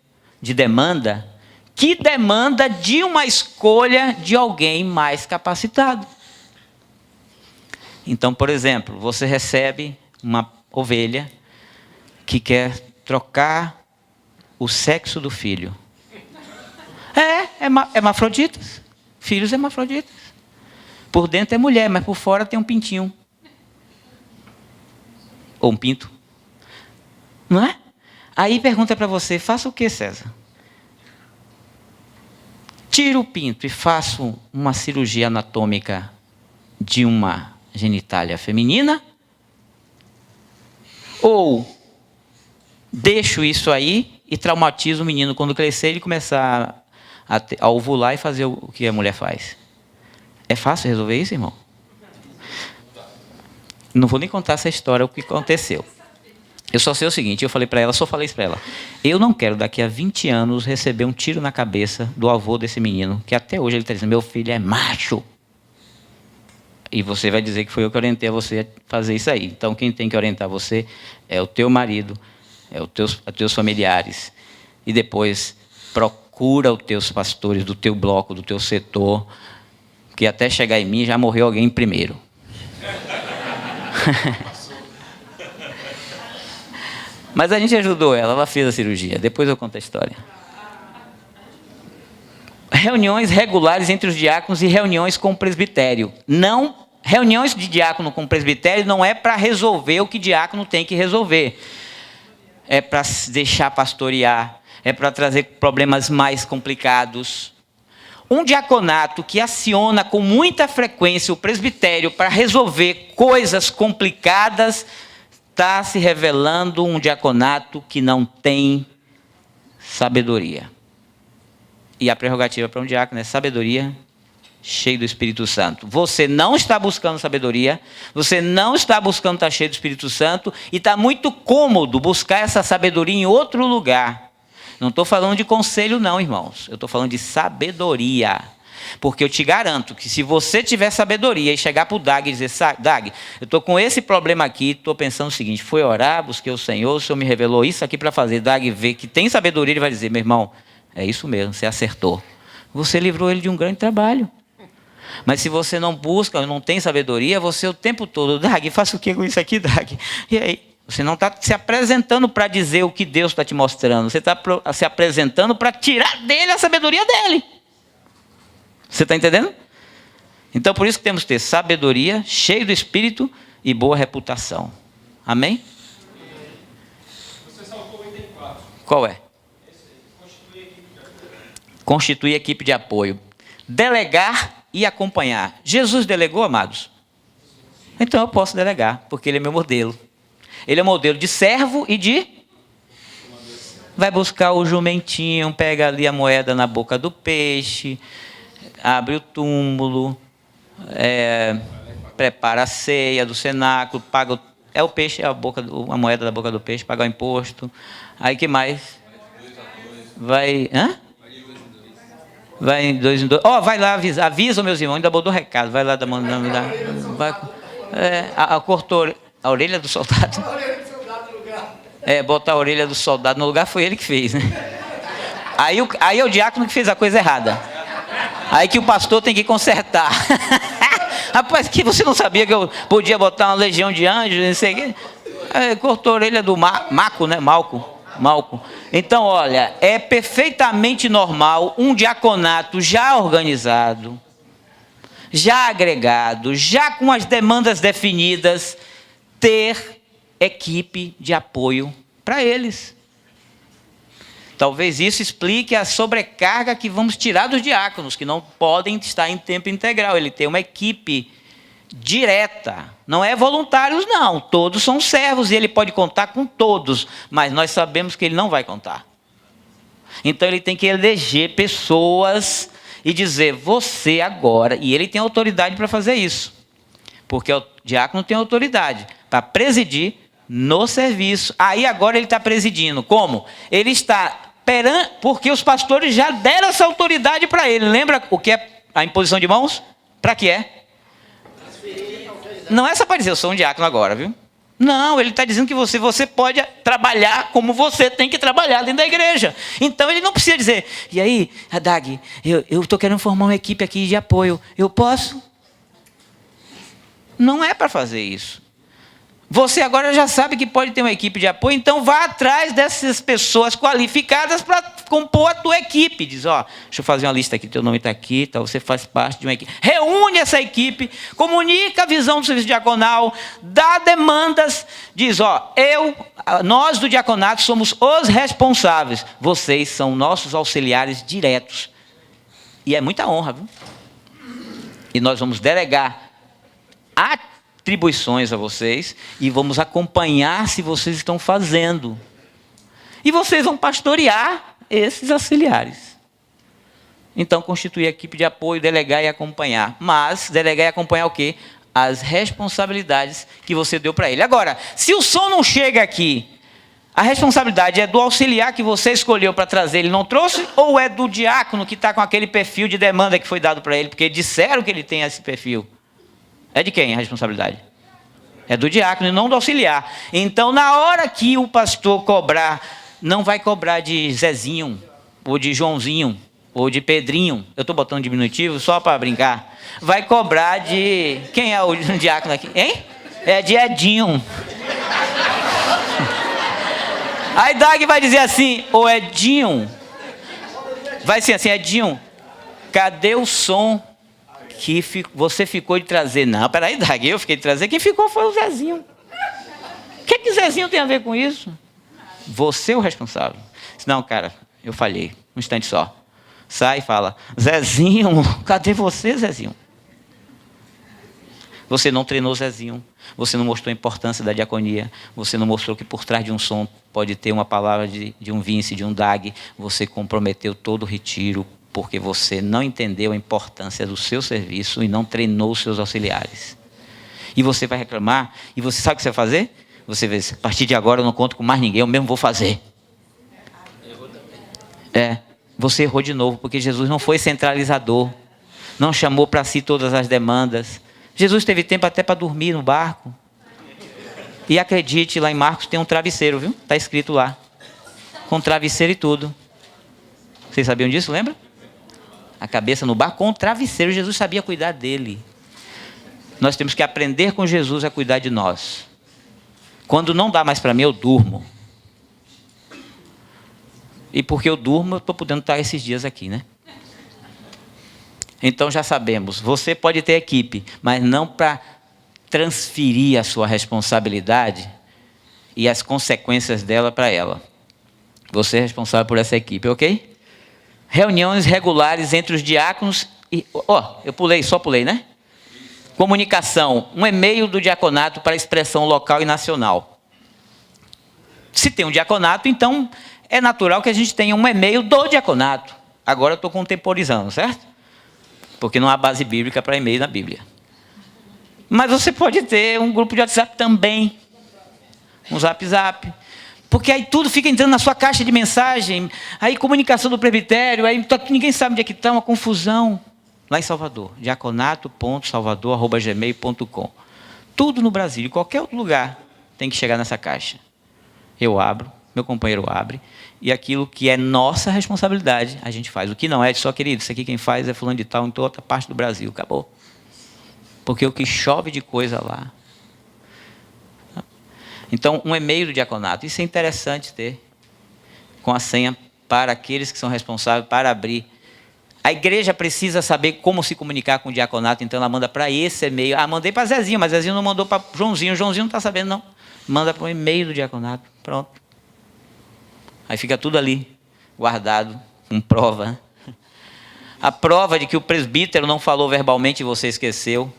de demanda que demanda de uma escolha de alguém mais capacitado. Então, por exemplo, você recebe uma ovelha que quer trocar o sexo do filho. É hermafroditas. Filhos hermafroditas. Por dentro é mulher, mas por fora tem um pintinho. Ou um pinto. Não é? Aí pergunta para você, faça o que, César? Tiro o pinto e faço uma cirurgia anatômica de uma genitália feminina? Ou deixo isso aí e traumatizo o menino quando crescer e ele começar a ovular e fazer o que a mulher faz? É fácil resolver isso, irmão? Não vou nem contar essa história, o que aconteceu. Eu só sei o seguinte, eu falei para ela, só falei isso para ela. Eu não quero daqui a 20 anos receber um tiro na cabeça do avô desse menino, que até hoje ele está dizendo, meu filho é macho. E você vai dizer que foi eu que orientei a você a fazer isso aí. Então, quem tem que orientar você é o teu marido, é os teus familiares. E depois, procura os teus pastores do teu bloco, do teu setor, que até chegar em mim já morreu alguém primeiro. Mas a gente ajudou ela fez a cirurgia. Depois eu conto a história. Reuniões regulares entre os diáconos e reuniões com o presbitério. Reuniões de diácono com o presbitério não é para resolver o que diácono tem que resolver. É para deixar pastorear, é para trazer problemas mais complicados. Um diaconato que aciona com muita frequência o presbitério para resolver coisas complicadas está se revelando um diaconato que não tem sabedoria. E a prerrogativa para um diácono é sabedoria cheio do Espírito Santo. Você não está buscando sabedoria, você não está buscando estar cheio do Espírito Santo e está muito cômodo buscar essa sabedoria em outro lugar. Não estou falando de conselho não, irmãos. Eu estou falando de sabedoria. Porque eu te garanto que se você tiver sabedoria e chegar para o Dag e dizer, Dag, eu estou com esse problema aqui, estou pensando o seguinte, fui orar, busquei o Senhor me revelou isso aqui para fazer. Dag vê que tem sabedoria, ele vai dizer, meu irmão, é isso mesmo, você acertou. Você livrou ele de um grande trabalho. Mas se você não busca, não tem sabedoria, você o tempo todo, Dag, faça o que com isso aqui, Dag? E aí? Você não está se apresentando para dizer o que Deus está te mostrando. Você está se apresentando para tirar dele a sabedoria dele. Você está entendendo? Então, por isso que temos que ter sabedoria, cheio do Espírito e boa reputação. Amém? Você saltou o item 4. Qual é? Constituir equipe de apoio. Delegar e acompanhar. Jesus delegou, amados? Então eu posso delegar, porque ele é meu modelo. Ele é modelo de servo e de... Vai buscar o jumentinho, pega ali a moeda na boca do peixe, abre o túmulo, prepara a ceia do cenáculo, paga o peixe, a moeda da boca do peixe, paga o imposto. Aí que mais? Vai... Hã? Vai em 2 em 2. Vai lá, avisa meus irmãos, ainda botou recado. Vai lá, cortou a orelha do soldado. Botar a orelha do soldado no lugar foi ele que fez, né? Aí é o diácono que fez a coisa errada. Aí que o pastor tem que consertar. Rapaz, que você não sabia que eu podia botar uma legião de anjos, não sei o quê. Cortou a orelha do Maco, né? Malco. Então, olha, é perfeitamente normal um diaconato já organizado, já agregado, já com as demandas definidas, ter equipe de apoio para eles. Talvez isso explique a sobrecarga que vamos tirar dos diáconos, que não podem estar em tempo integral. Ele tem uma equipe direta, não é voluntários não, todos são servos e ele pode contar com todos, mas nós sabemos que ele não vai contar. Então ele tem que eleger pessoas e dizer, você agora, e ele tem autoridade para fazer isso, porque o diácono tem autoridade para presidir no serviço. Aí agora ele está presidindo, como? Ele está porque os pastores já deram essa autoridade para ele. Lembra o que é a imposição de mãos? Para que é? Não é só para dizer, eu sou um diácono agora, viu? Não, ele está dizendo que você pode trabalhar como você tem que trabalhar dentro da igreja. Então ele não precisa dizer, e aí, Dag, eu estou querendo formar uma equipe aqui de apoio, eu posso? Não é para fazer isso. Você agora já sabe que pode ter uma equipe de apoio, então vá atrás dessas pessoas qualificadas para compor a tua equipe. Diz, deixa eu fazer uma lista aqui, teu nome está aqui, você faz parte de uma equipe. Reúne essa equipe, comunica a visão do serviço diaconal, dá demandas, diz, nós do diaconato somos os responsáveis, vocês são nossos auxiliares diretos. E é muita honra, viu? E nós vamos delegar atribuições a vocês e vamos acompanhar se vocês estão fazendo. E vocês vão pastorear esses auxiliares. Então, constituir a equipe de apoio, delegar e acompanhar. Mas, delegar e acompanhar o quê? As responsabilidades que você deu para ele. Agora, se o som não chega aqui, a responsabilidade é do auxiliar que você escolheu para trazer, ele não trouxe? Ou é do diácono que está com aquele perfil de demanda que foi dado para ele? Porque disseram que ele tem esse perfil. É de quem a responsabilidade? É do diácono e não do auxiliar. Então, na hora que o pastor cobrar, não vai cobrar de Zezinho, ou de Joãozinho, ou de Pedrinho. Eu estou botando diminutivo só para brincar. Vai cobrar de... Quem é o diácono aqui? Hein? É de Edinho. Aí Dag vai dizer assim, ô Edinho, vai ser assim, Edinho, cadê o som que você ficou de trazer? Não, peraí, Dag, eu fiquei de trazer, quem ficou foi o Zezinho. O que Zezinho tem a ver com isso? Você é o responsável. Não, cara, eu falhei, um instante só. Sai e fala, Zezinho, cadê você, Zezinho? Você não treinou Zezinho, você não mostrou a importância da diaconia, você não mostrou que por trás de um som pode ter uma palavra de um Vince, de um Dag, você comprometeu todo o retiro, porque você não entendeu a importância do seu serviço e não treinou os seus auxiliares. E você vai reclamar, e você sabe o que você vai fazer? Você vai dizer, a partir de agora eu não conto com mais ninguém, eu mesmo vou fazer. Você errou de novo, porque Jesus não foi centralizador, não chamou para si todas as demandas. Jesus teve tempo até para dormir no barco. E acredite, lá em Marcos tem um travesseiro, viu? Está escrito lá, com travesseiro e tudo. Vocês sabiam disso, lembra? A cabeça no barco com um travesseiro, Jesus sabia cuidar dele. Nós temos que aprender com Jesus a cuidar de nós. Quando não dá mais para mim, eu durmo. E porque eu durmo, eu estou podendo estar esses dias aqui, né? Então já sabemos, você pode ter equipe, mas não para transferir a sua responsabilidade e as consequências dela para ela. Você é responsável por essa equipe, ok? Reuniões regulares entre os diáconos e... só pulei, né? Comunicação, um e-mail do diaconato para expressão local e nacional. Se tem um diaconato, então é natural que a gente tenha um e-mail do diaconato. Agora eu estou contemporizando, certo? Porque não há base bíblica para e-mail na Bíblia. Mas você pode ter um grupo de WhatsApp também. Um zap. Porque aí tudo fica entrando na sua caixa de mensagem. Aí comunicação do presbitério, aí ninguém sabe onde é que está, uma confusão. Lá em Salvador, diaconato.salvador@gmail.com. Tudo no Brasil, em qualquer outro lugar, tem que chegar nessa caixa. Eu abro, meu companheiro abre, e aquilo que é nossa responsabilidade, a gente faz. O que não é, só querido, isso aqui quem faz é fulano de tal em toda outra parte do Brasil, acabou. Porque o que chove de coisa lá. Então, um e-mail do diaconato, isso é interessante ter, com a senha para aqueles que são responsáveis para abrir. A igreja precisa saber como se comunicar com o diaconato, então ela manda para esse e-mail. Mandei para Zezinho, mas Zezinho não mandou para Joãozinho. Joãozinho não está sabendo, não. Manda para o e-mail do diaconato, pronto. Aí fica tudo ali, guardado, com prova. A prova de que o presbítero não falou verbalmente e você esqueceu.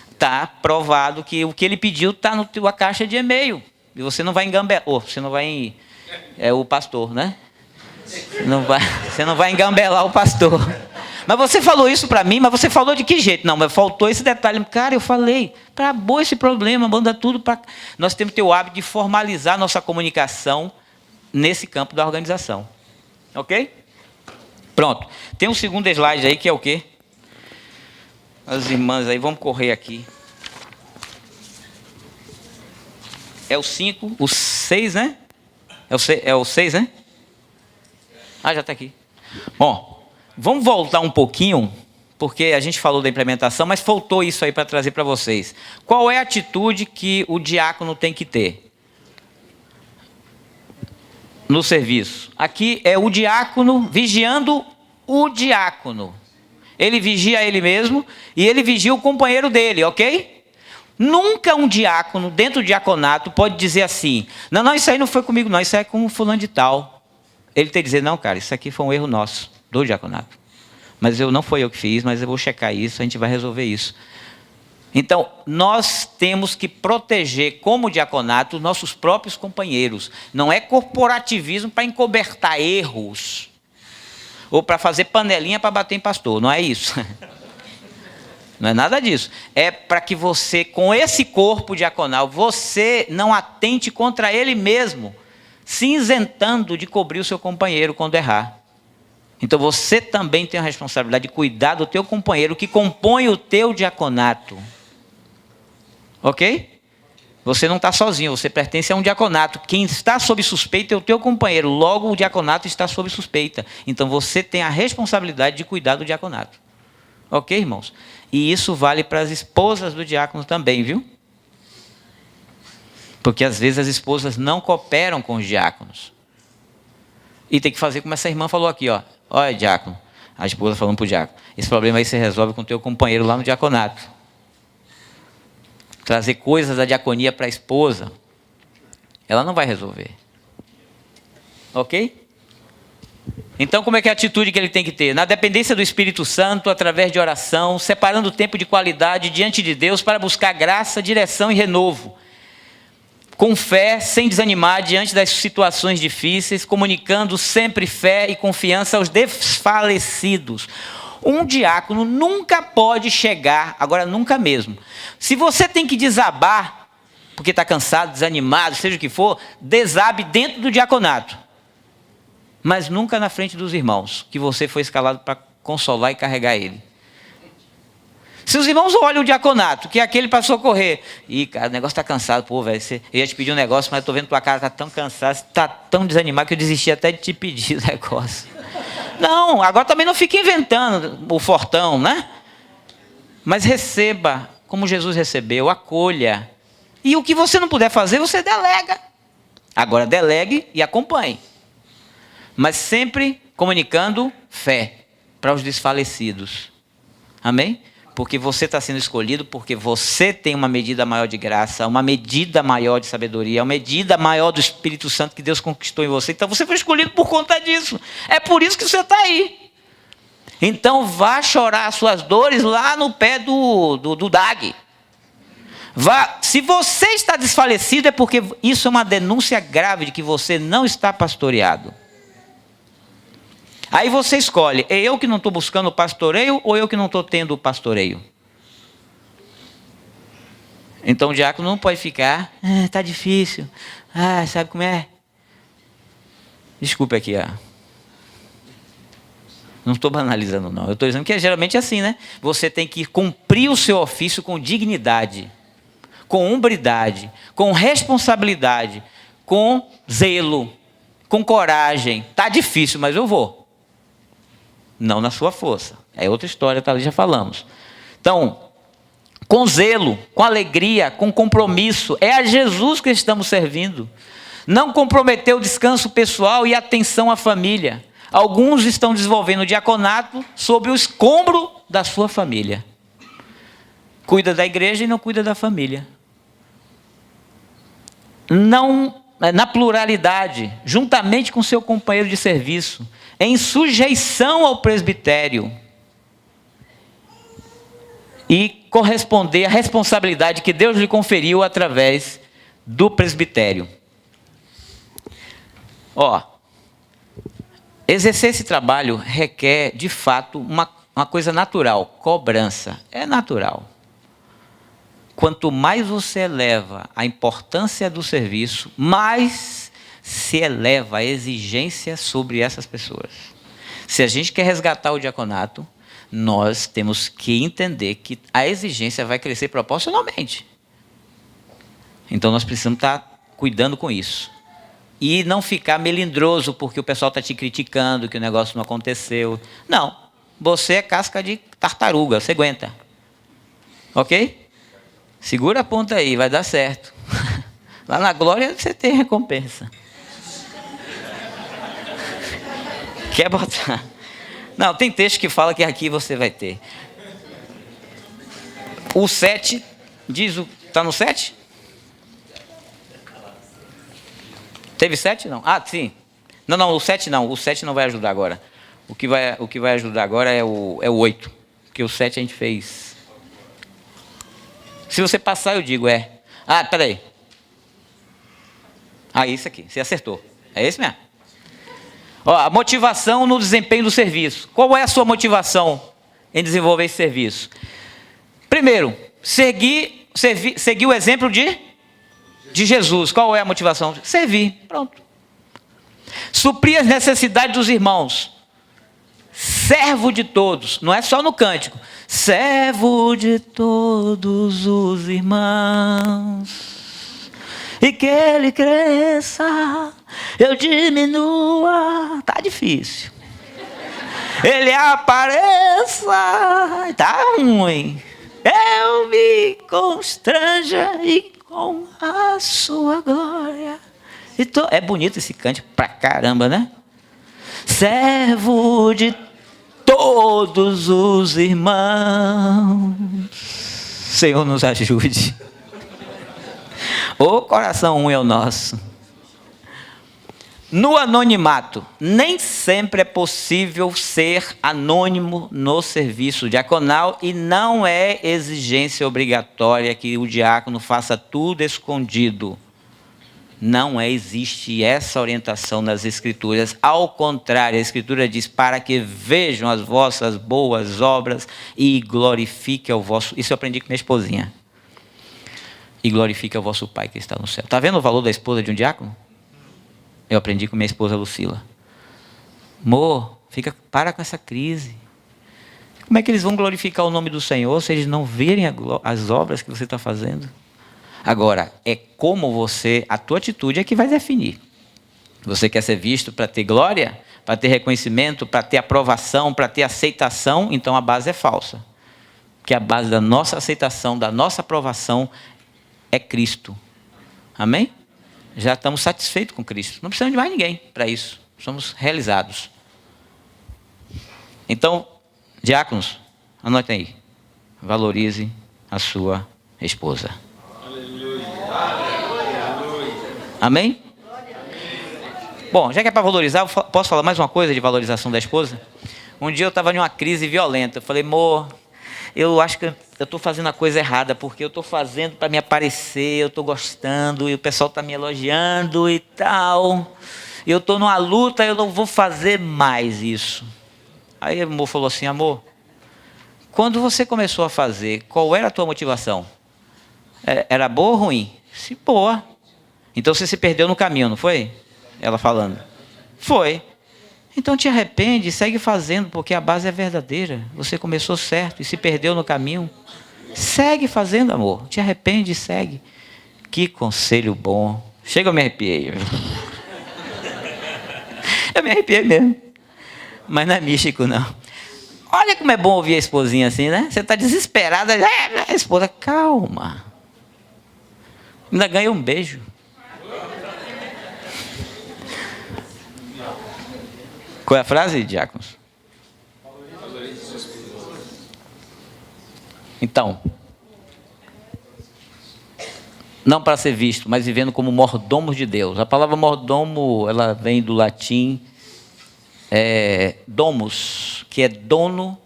Está provado que o que ele pediu está na tua caixa de e-mail. E você não vai engambelar. Você não vai... É o pastor, né? Você não vai engambelar o pastor. Mas você falou isso para mim, mas você falou de que jeito? Não, mas faltou esse detalhe. Cara, eu falei, acabou esse problema, manda tudo para... Nós temos que ter o hábito de formalizar nossa comunicação nesse campo da organização. Ok? Pronto. Tem um segundo slide aí que é o quê? As irmãs aí, vamos correr aqui. É o 5, o 6, né? É o 6, né? Já está aqui. Bom, vamos voltar um pouquinho, porque a gente falou da implementação, mas faltou isso aí para trazer para vocês. Qual é a atitude que o diácono tem que ter no serviço? Aqui é o diácono vigiando o diácono. Ele vigia ele mesmo e ele vigia o companheiro dele, ok? Nunca um diácono, dentro do diaconato, pode dizer assim, não, isso aí não foi comigo não, isso aí é com fulano de tal. Ele tem que dizer, não, cara, isso aqui foi um erro nosso, do diaconato. Mas não foi eu que fiz, mas eu vou checar isso, a gente vai resolver isso. Então, nós temos que proteger, como diaconato, os nossos próprios companheiros. Não é corporativismo para encobertar erros, ou para fazer panelinha para bater em pastor, não é isso. Não é nada disso. É para que você, com esse corpo diaconal, você não atente contra ele mesmo, se isentando de cobrir o seu companheiro quando errar. Então você também tem a responsabilidade de cuidar do teu companheiro que compõe o teu diaconato. Ok? Você não está sozinho, você pertence a um diaconato. Quem está sob suspeita é o teu companheiro, logo o diaconato está sob suspeita. Então você tem a responsabilidade de cuidar do diaconato. Ok, irmãos? E isso vale para as esposas do diácono também, viu? Porque às vezes as esposas não cooperam com os diáconos. E tem que fazer como essa irmã falou aqui, ó. Olha, diácono, a esposa falando para o diácono, esse problema aí você resolve com o teu companheiro lá no diaconato. Trazer coisas da diaconia para a esposa, ela não vai resolver. Ok? Então, como é que é a atitude que ele tem que ter? Na dependência do Espírito Santo, através de oração, separando o tempo de qualidade diante de Deus para buscar graça, direção e renovo. com fé, sem desanimar diante das situações difíceis, comunicando sempre fé e confiança aos desfalecidos. Um diácono nunca pode chegar, agora nunca mesmo. Se você tem que desabar, porque está cansado, desanimado, seja o que for, desabe dentro do diaconato. Mas nunca na frente dos irmãos, que você foi escalado para consolar e carregar ele. Se os irmãos olham o diaconato, que é aquele para socorrer, e cara, o negócio está cansado, pô, velho, eu ia te pedir um negócio, mas estou vendo tua cara, está tão cansado, está tão desanimado que eu desisti até de te pedir o negócio. Não, agora também não fique inventando o fortão, né? Mas receba como Jesus recebeu, acolha. E o que você não puder fazer, você delega. Agora delegue e acompanhe. Mas sempre comunicando fé para os desfalecidos. Amém? Porque você está sendo escolhido, porque você tem uma medida maior de graça, uma medida maior de sabedoria, uma medida maior do Espírito Santo que Deus conquistou em você. Então você foi escolhido por conta disso. É por isso que você está aí. Então vá chorar as suas dores lá no pé do DAG. Vá. Se você está desfalecido, é porque isso é uma denúncia grave de que você não está pastoreado. Aí você escolhe, é eu que não estou buscando o pastoreio ou eu que não estou tendo o pastoreio? Então o diácono não pode ficar, está difícil, sabe como é? Desculpe aqui, não estou banalizando não, eu estou dizendo que é geralmente assim, né? Você tem que cumprir o seu ofício com dignidade, com hombridade, com responsabilidade, com zelo, com coragem. Está difícil, mas eu vou. Não na sua força. É outra história, tá ali, já falamos. Então, com zelo, com alegria, com compromisso. É a Jesus que estamos servindo. Não comprometer o descanso pessoal e atenção à família. Alguns estão desenvolvendo o diaconato sob o escombro da sua família. Cuida da igreja e não cuida da família. Não, na pluralidade, juntamente com seu companheiro de serviço, em sujeição ao presbitério e corresponder à responsabilidade que Deus lhe conferiu através do presbitério. Exercer esse trabalho requer, de fato, uma coisa natural, cobrança. É natural. Quanto mais você eleva a importância do serviço, mais se eleva a exigência sobre essas pessoas. Se a gente quer resgatar o diaconato, nós temos que entender que a exigência vai crescer proporcionalmente. Então nós precisamos estar cuidando com isso. E não ficar melindroso porque o pessoal está te criticando, que o negócio não aconteceu. Não, você é casca de tartaruga, você aguenta. Ok? Segura a ponta aí, vai dar certo. Lá na glória você tem recompensa. Quer botar? Não, tem texto que fala que aqui você vai ter. O 7, diz o... Está no 7? Teve 7? Não. Sim. Não, o 7 não. O 7 não vai ajudar agora. O que vai ajudar agora é o 8. Porque o 7 a gente fez. Se você passar, eu digo, peraí. Isso aqui. Você acertou. É esse mesmo? A motivação no desempenho do serviço. Qual é a sua motivação em desenvolver esse serviço? Primeiro, seguir o exemplo de Jesus. Qual é a motivação? Servir. Pronto. Suprir as necessidades dos irmãos. Servo de todos. Não é só no cântico. Servo de todos os irmãos. E que ele cresça, eu diminua. Tá difícil. Ele apareça, tá ruim. Eu me constranja e com a sua glória. É bonito esse cântico pra caramba, né? Servo de todos os irmãos. Senhor, nos ajude. O coração é o nosso. No anonimato, nem sempre é possível ser anônimo no serviço diaconal e não é exigência obrigatória que o diácono faça tudo escondido. Não existe essa orientação nas Escrituras. Ao contrário, a Escritura diz, para que vejam as vossas boas obras e glorifique ao vosso... Isso eu aprendi com minha esposinha. E glorifique ao vosso Pai que está no céu. Está vendo o valor da esposa de um diácono? Eu aprendi com minha esposa Lucila. Amor, para com essa crise. Como é que eles vão glorificar o nome do Senhor se eles não verem as obras que você está fazendo? Agora, é como você, a tua atitude é que vai definir. Você quer ser visto para ter glória, para ter reconhecimento, para ter aprovação, para ter aceitação, então a base é falsa. Porque a base da nossa aceitação, da nossa aprovação é Cristo. Amém? Já estamos satisfeitos com Cristo. Não precisamos de mais ninguém para isso. Somos realizados. Então, diáconos, anotem aí. Valorize a sua esposa. Amém? Bom, já que é para valorizar, eu posso falar mais uma coisa de valorização da esposa? Um dia eu estava em uma crise violenta. Eu falei, amor, eu acho que eu estou fazendo a coisa errada, porque eu estou fazendo para me aparecer, eu estou gostando, e o pessoal está me elogiando e tal. Eu estou numa luta, eu não vou fazer mais isso. Aí o amor falou assim, amor, quando você começou a fazer, qual era a tua motivação? Era boa ou ruim? Se boa. Então você se perdeu no caminho, não foi? Ela falando. Foi. Então te arrepende, segue fazendo, porque a base é verdadeira. Você começou certo e se perdeu no caminho. Segue fazendo, amor. Te arrepende e segue. Que conselho bom. Chega, eu me arrepiei. Eu me arrepiei mesmo. Mas não é místico, não. Olha como é bom ouvir a esposinha assim, né? Você está desesperada. A esposa, calma. Ainda ganha um beijo. Qual é a frase, diáconos? Então, não para ser visto, mas vivendo como mordomos de Deus. A palavra mordomo, ela vem do latim domus, que é dono,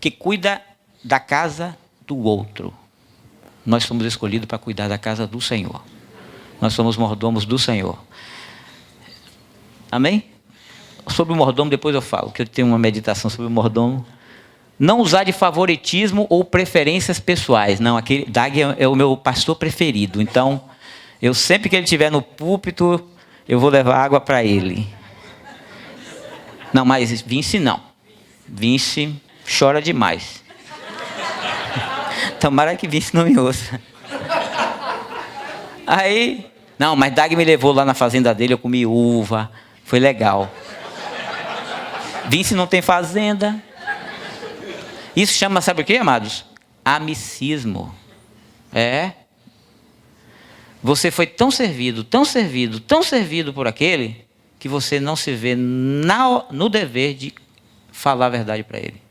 que cuida da casa do outro. Nós somos escolhidos para cuidar da casa do Senhor. Nós somos mordomos do Senhor. Amém? Sobre o mordomo, depois eu falo, que eu tenho uma meditação sobre o mordomo. Não usar de favoritismo ou preferências pessoais. Não, Dag é o meu pastor preferido. Então, eu sempre que ele estiver no púlpito, eu vou levar água para ele. Não, mas Vince não. Vince chora demais. Tomara que Vince não me ouça. Aí, não, mas Dag me levou lá na fazenda dele, eu comi uva. Foi legal. Vince não tem fazenda. Isso chama, sabe o que, amados? Amicismo. Você foi tão servido por aquele, que você não se vê no dever de falar a verdade para ele.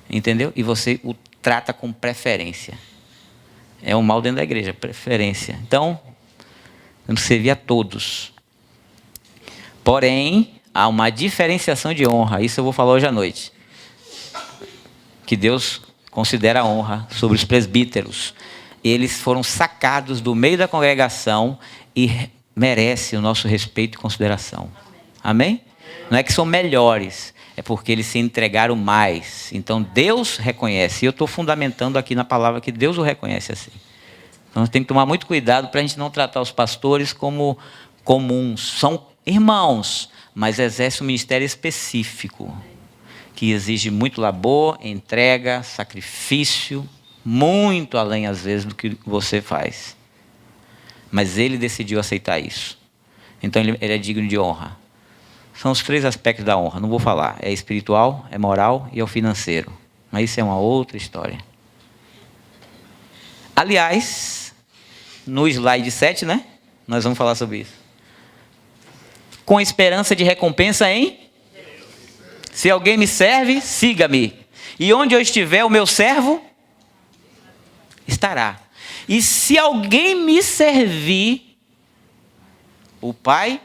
Entendeu? E você o trata com preferência. É um mal dentro da igreja, preferência. Então, temos que servir a todos. Porém, há uma diferenciação de honra. Isso eu vou falar hoje à noite. Que Deus considera a honra sobre os presbíteros. Eles foram sacados do meio da congregação e merecem o nosso respeito e consideração. Amém? Não é que são melhores, é porque eles se entregaram mais. Então Deus reconhece. E eu estou fundamentando aqui na palavra que Deus o reconhece assim. Então tem que tomar muito cuidado para a gente não tratar os pastores como comuns. São irmãos, mas exercem um ministério específico, que exige muito labor, entrega, sacrifício, muito além, às vezes, do que você faz. Mas ele decidiu aceitar isso. Então, ele é digno de honra. São os 3 aspectos da honra. Não vou falar. É espiritual, é moral e é o financeiro. Mas isso é uma outra história. Aliás, no slide 7, né? Nós vamos falar sobre isso. Com esperança de recompensa em... Se alguém me serve, siga-me. E onde eu estiver, o meu servo estará. E se alguém me servir, o Pai...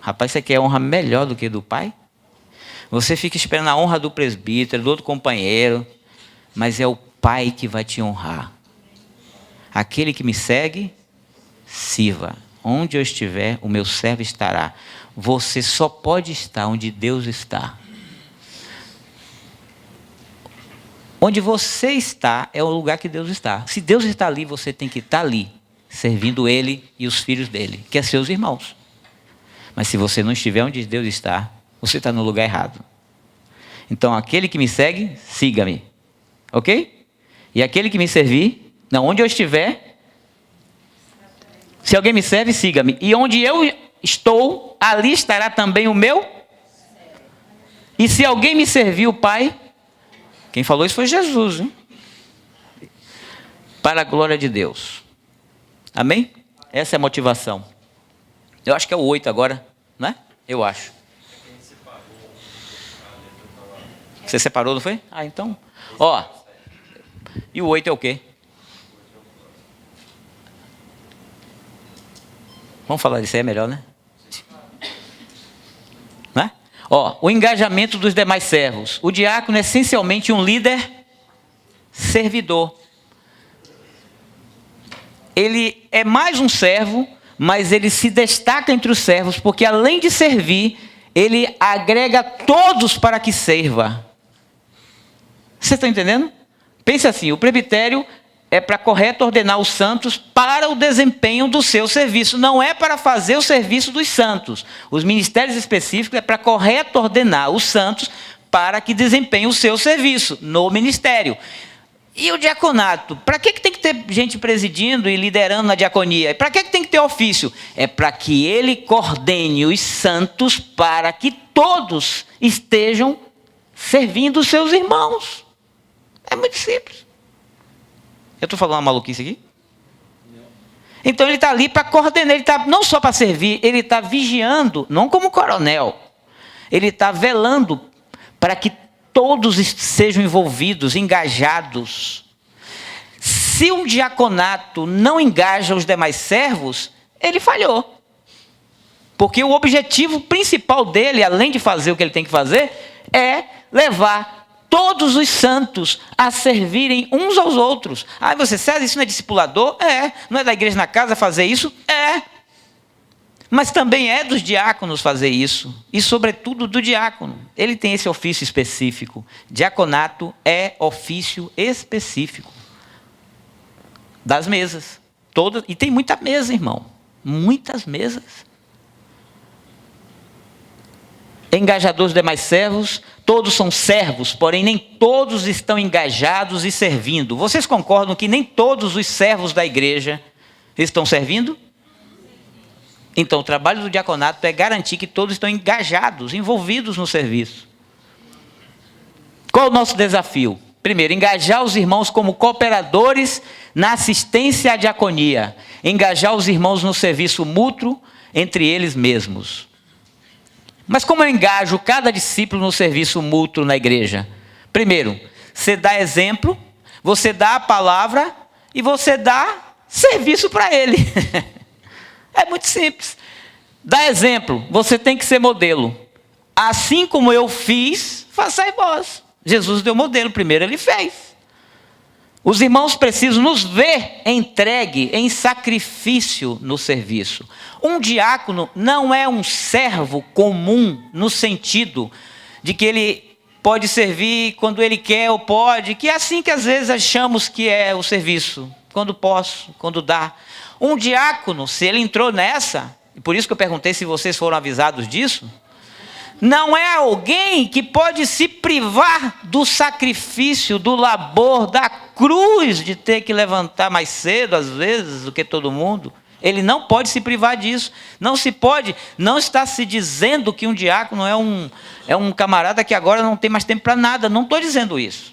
Rapaz, você quer honra melhor do que do Pai? Você fica esperando a honra do presbítero, do outro companheiro, mas é o Pai que vai te honrar. Aquele que me segue, sirva. Onde eu estiver, o meu servo estará. Você só pode estar onde Deus está. Onde você está é o lugar que Deus está. Se Deus está ali, você tem que estar ali, servindo Ele e os filhos dele, que é seus irmãos. Mas se você não estiver onde Deus está, você está no lugar errado. Então, aquele que me segue, siga-me. Ok? E aquele que me servir, onde eu estiver, se alguém me serve, siga-me. E onde eu estou, ali estará também o meu. E se alguém me servir, o Pai, quem falou isso foi Jesus, hein? Para a glória de Deus. Amém? Essa é a motivação. Eu acho que é o 8 agora, não é? Eu acho. Você separou, não foi? Ah, então. Ó. E o 8 é o quê? Vamos falar disso aí, é melhor, né? Né? Ó, o engajamento dos demais servos. O diácono é essencialmente um líder servidor. Ele é mais um servo, mas ele se destaca entre os servos, porque além de servir, ele agrega todos para que serva. Vocês estão entendendo? Pense assim, o presbitério é para correto ordenar os santos para o desempenho do seu serviço. Não é para fazer o serviço dos santos. Os ministérios específicos é para correto ordenar os santos para que desempenhem o seu serviço no ministério. E o diaconato? Para que tem que ter gente presidindo e liderando na diaconia? Para que tem que ter ofício? É para que ele coordene os santos para que todos estejam servindo os seus irmãos. É muito simples. Eu estou falando uma maluquice aqui? Então ele está ali para coordenar, ele está não só para servir, ele está vigiando, não como coronel. Ele está velando para que todos sejam envolvidos, engajados. Se um diaconato não engaja os demais servos, ele falhou. Porque o objetivo principal dele, além de fazer o que ele tem que fazer, é levar todos os santos a servirem uns aos outros. Ah, você sabe, isso não é discipulador? É. Não é da igreja na casa fazer isso? É. Mas também é dos diáconos fazer isso. E sobretudo do diácono. Ele tem esse ofício específico. Diaconato é ofício específico. Das mesas. Todas. E tem muita mesa, irmão. Muitas mesas. Engajadores dos demais servos, todos são servos, porém nem todos estão engajados e servindo. Vocês concordam que nem todos os servos da igreja estão servindo? Então, o trabalho do diaconato é garantir que todos estão engajados, envolvidos no serviço. Qual é o nosso desafio? Primeiro, engajar os irmãos como cooperadores na assistência à diaconia. Engajar os irmãos no serviço mútuo entre eles mesmos. Mas como eu engajo cada discípulo no serviço mútuo na igreja? Primeiro, você dá exemplo, você dá a palavra e você dá serviço para ele. É muito simples. Dá exemplo, você tem que ser modelo. Assim como eu fiz, façai vós. Jesus deu modelo, primeiro ele fez. Os irmãos precisam nos ver entregue em sacrifício no serviço. Um diácono não é um servo comum no sentido de que ele pode servir quando ele quer ou pode, que é assim que às vezes achamos que é o serviço, quando posso, quando dá. Um diácono, se ele entrou nessa, e por isso que eu perguntei se vocês foram avisados disso, não é alguém que pode se privar do sacrifício, do labor, da cruz de ter que levantar mais cedo, às vezes, do que todo mundo. Ele não pode se privar disso. Não se pode, não está se dizendo que um diácono é um camarada que agora não tem mais tempo para nada. Não estou dizendo isso.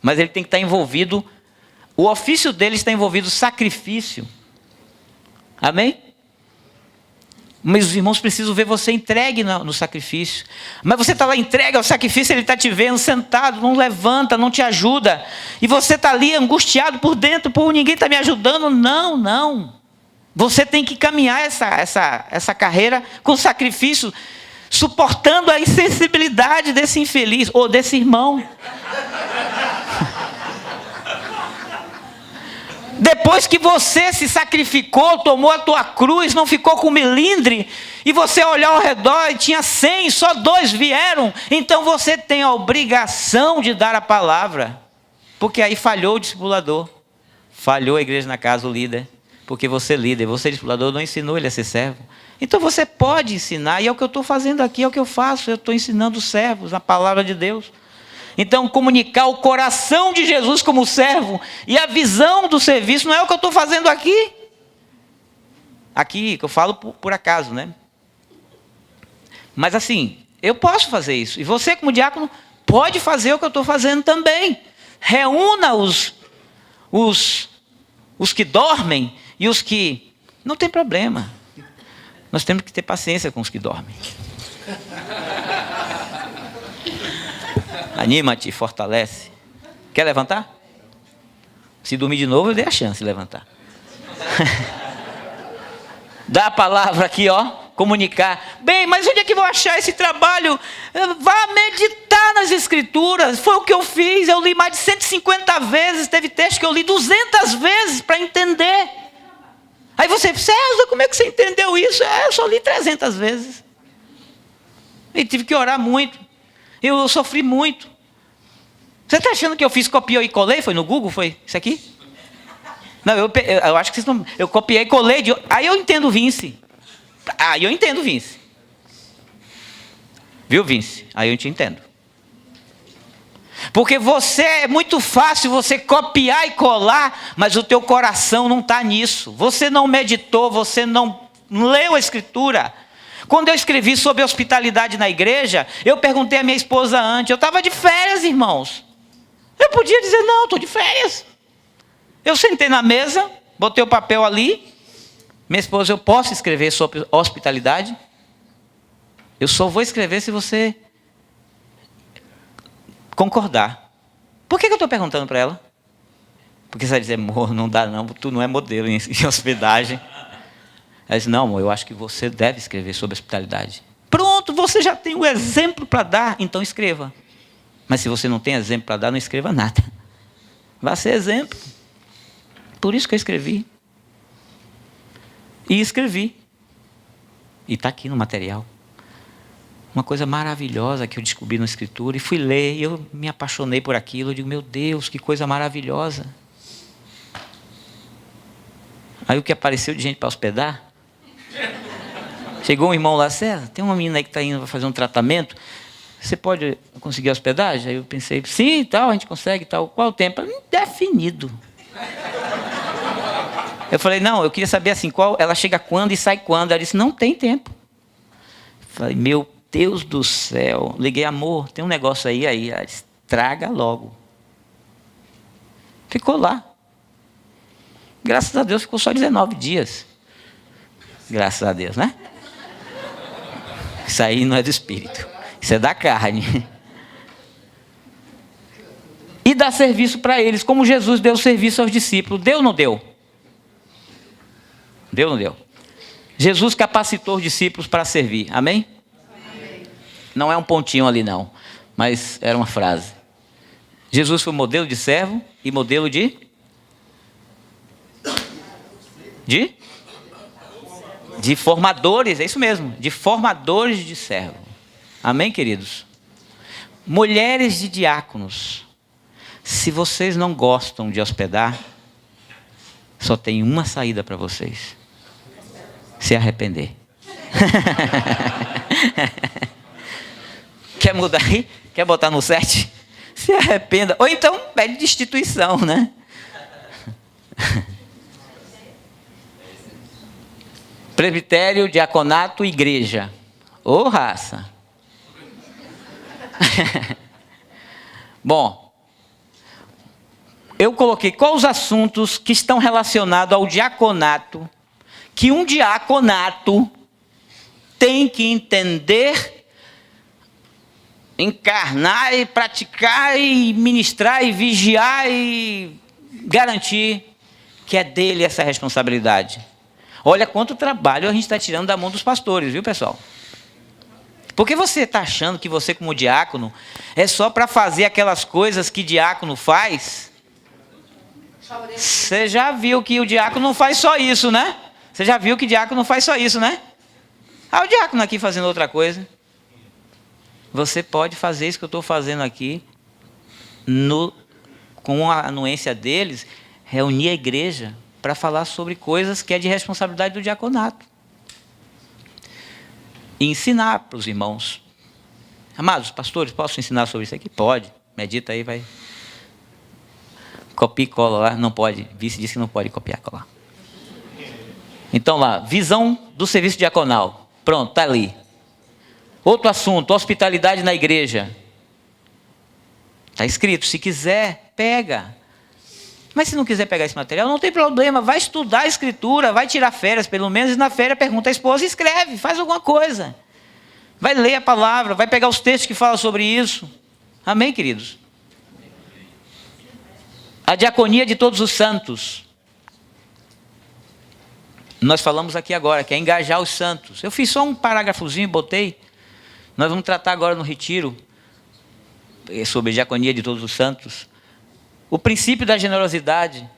Mas ele tem que estar envolvido, o ofício dele está envolvido sacrifício. Amém? Mas os irmãos precisam ver você entregue no sacrifício. Mas você está lá entregue ao sacrifício, ele está te vendo sentado, não levanta, não te ajuda. E você está ali angustiado por dentro, por ninguém está me ajudando. Não, não. Você tem que caminhar essa carreira com sacrifício, suportando a insensibilidade desse infeliz, ou desse irmão. Depois que você se sacrificou, tomou a tua cruz, não ficou com melindre, e você olhar ao redor e tinha 100, só 2 vieram, então você tem a obrigação de dar a palavra. Porque aí falhou o discipulador, falhou a igreja na casa, o líder. Porque você é líder, você discipulador, não ensinou ele a ser servo. Então você pode ensinar, e é o que eu estou fazendo aqui, é o que eu faço, eu estou ensinando os servos a palavra de Deus. Então comunicar o coração de Jesus como servo e a visão do serviço não é o que eu estou fazendo aqui. Aqui, que eu falo por acaso, né? Mas assim, eu posso fazer isso. E você como diácono pode fazer o que eu estou fazendo também. Reúna os que dormem e os que... Não tem problema. Nós temos que ter paciência com os que dormem. Anima-te, fortalece. Quer levantar? Se dormir de novo, eu dei a chance de levantar. Dá a palavra aqui, ó. Comunicar. Bem, mas onde é que vou achar esse trabalho? Vá meditar nas escrituras. Foi o que eu fiz. Eu li mais de 150 vezes. Teve texto que eu li 200 vezes para entender. Aí você, César, como é que você entendeu isso? Eu só li 300 vezes. E tive que orar muito. Eu sofri muito. Você está achando que eu fiz copiei e colei? Foi no Google? Foi isso aqui? Não, eu acho que vocês não... Eu copiei e colei. Aí eu entendo Vince. Aí eu entendo Vince. Viu, Vince? Aí eu te entendo. Porque é muito fácil você copiar e colar, mas o teu coração não está nisso. Você não meditou, você não leu a Escritura. Quando eu escrevi sobre hospitalidade na igreja, eu perguntei à minha esposa antes. Eu estava de férias, irmãos. Eu podia dizer, não, estou de férias. Eu sentei na mesa, botei o papel ali. Minha esposa, eu posso escrever sobre hospitalidade? Eu só vou escrever se você concordar. Por que eu estou perguntando para ela? Porque você vai dizer, amor, não dá não, tu não é modelo em hospedagem. Ela disse, não, amor, eu acho que você deve escrever sobre hospitalidade. Pronto, você já tem um exemplo para dar, então escreva. Mas se você não tem exemplo para dar, não escreva nada. Vá ser exemplo. Por isso que eu escrevi. E escrevi. E está aqui no material. Uma coisa maravilhosa que eu descobri na Escritura. E fui ler, e eu me apaixonei por aquilo. Eu digo, meu Deus, que coisa maravilhosa. Aí o que apareceu de gente para hospedar? Chegou um irmão lá, César, tem uma menina aí que está indo para fazer um tratamento. Você pode conseguir hospedagem? Aí eu pensei, sim, tal, a gente consegue, tal. Qual o tempo? Indefinido. Eu falei, não, eu queria saber assim, ela chega quando e sai quando. Ela disse, não tem tempo. Eu falei, meu Deus do céu. Liguei, amor, tem um negócio aí. Ela disse, traga logo. Ficou lá. Graças a Deus ficou só 19 dias. Graças a Deus, né? Isso aí não é do espírito. Isso é da carne. E dá serviço para eles, como Jesus deu serviço aos discípulos. Deu ou não deu? Deu ou não deu? Jesus capacitou os discípulos para servir. Amém? Amém? Não é um pontinho ali não, mas era uma frase. Jesus foi modelo de servo e modelo de formadores, é isso mesmo, de formadores de servo. Amém, queridos? Mulheres de diáconos, se vocês não gostam de hospedar, só tem uma saída para vocês: se arrepender. Quer mudar aí? Quer botar no 7? Se arrependa. Ou então pede destituição, né? Presbitério, diaconato, igreja. Ô raça. Bom, eu coloquei quais os assuntos que estão relacionados ao diaconato, que um diaconato tem que entender, encarnar e praticar e ministrar e vigiar e garantir que é dele essa responsabilidade. Olha quanto trabalho a gente está tirando da mão dos pastores, viu, pessoal? Porque você está achando que você, como diácono, é só para fazer aquelas coisas que diácono faz? Você já viu que o diácono não faz só isso, né? Você já viu que o diácono não faz só isso, né? Ah, o diácono aqui fazendo outra coisa. Você pode fazer isso que eu estou fazendo aqui, com a anuência deles, reunir a igreja para falar sobre coisas que é de responsabilidade do diaconato. E ensinar para os irmãos. Amados pastores, posso ensinar sobre isso aqui? Pode. Medita aí, vai. Copia e cola lá. Não pode. Vice disse que não pode copiar e colar. Então lá, visão do serviço diaconal. Pronto, está ali. Outro assunto, hospitalidade na igreja. Está escrito, se quiser, pega. Mas se não quiser pegar esse material, não tem problema. Vai estudar a escritura, vai tirar férias, pelo menos, e na férias pergunta à esposa e escreve, faz alguma coisa. Vai ler a palavra, vai pegar os textos que falam sobre isso. Amém, queridos? A diaconia de todos os santos. Nós falamos aqui agora, que é engajar os santos. Eu fiz só um parágrafozinho e botei. Nós vamos tratar agora no retiro, sobre a diaconia de todos os santos. O princípio da generosidade.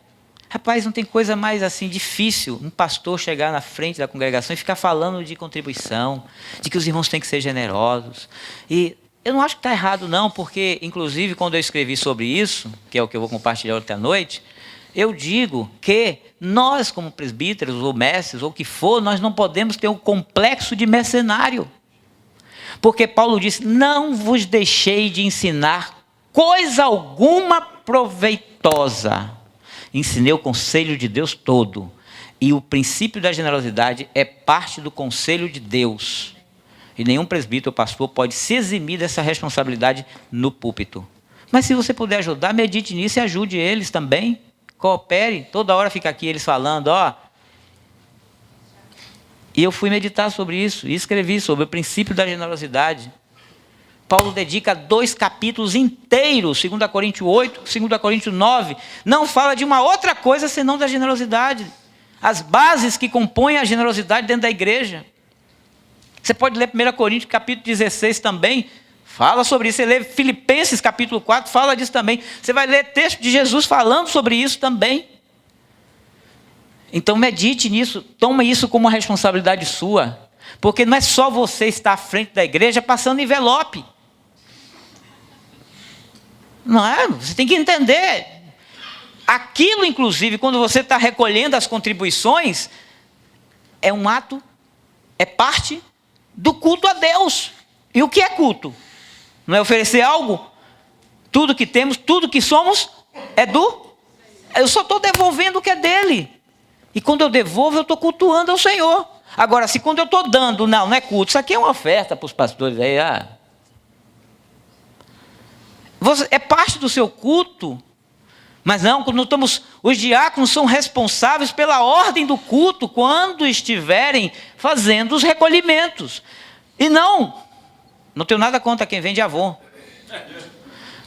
Rapaz, não tem coisa mais assim difícil um pastor chegar na frente da congregação e ficar falando de contribuição, de que os irmãos têm que ser generosos. E eu não acho que está errado não, porque inclusive quando eu escrevi sobre isso, que é o que eu vou compartilhar ontem à noite, eu digo que nós como presbíteros ou mestres ou o que for, nós não podemos ter um complexo de mercenário. Porque Paulo disse, não vos deixei de ensinar coisa alguma proveitosa. Ensinei o conselho de Deus todo. E o princípio da generosidade é parte do conselho de Deus. E nenhum presbítero ou pastor pode se eximir dessa responsabilidade no púlpito. Mas se você puder ajudar, medite nisso e ajude eles também. Coopere. Toda hora fica aqui eles falando, ó. E eu fui meditar sobre isso e escrevi sobre o princípio da generosidade. Paulo dedica 2 capítulos inteiros, 2 Coríntios 8, 2 Coríntios 9, não fala de uma outra coisa senão da generosidade. As bases que compõem a generosidade dentro da igreja. Você pode ler 1 Coríntios capítulo 16 também, fala sobre isso. Você lê Filipenses capítulo 4, fala disso também. Você vai ler texto de Jesus falando sobre isso também. Então medite nisso, toma isso como uma responsabilidade sua. Porque não é só você estar à frente da igreja passando envelope. Não é? Você tem que entender. Aquilo, inclusive, quando você está recolhendo as contribuições, é um ato, é parte do culto a Deus. E o que é culto? Não é oferecer algo? Tudo que temos, tudo que somos, é do... Eu só estou devolvendo o que é dele. E quando eu devolvo, eu estou cultuando ao Senhor. Agora, se quando eu estou dando, não é culto, isso aqui é uma oferta para os pastores aí, é parte do seu culto, mas não, quando estamos, os diáconos são responsáveis pela ordem do culto quando estiverem fazendo os recolhimentos. E não tenho nada contra quem vende Avon.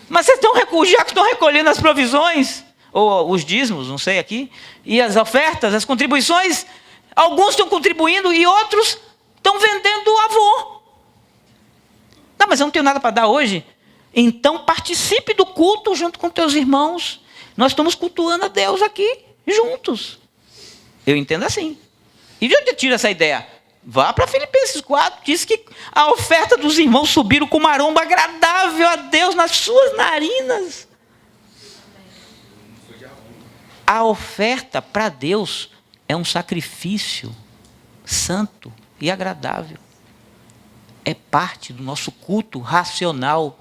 Mas os diáconos estão recolhendo as provisões, ou os dízimos, não sei aqui, e as ofertas, as contribuições. Alguns estão contribuindo e outros estão vendendo Avon. Não, mas eu não tenho nada para dar hoje. Então participe do culto junto com teus irmãos. Nós estamos cultuando a Deus aqui, juntos. Eu entendo assim. E de onde tira essa ideia? Vá para Filipenses 4, diz que a oferta dos irmãos subiram com uma aroma agradável a Deus nas suas narinas. A oferta para Deus é um sacrifício santo e agradável. É parte do nosso culto racional.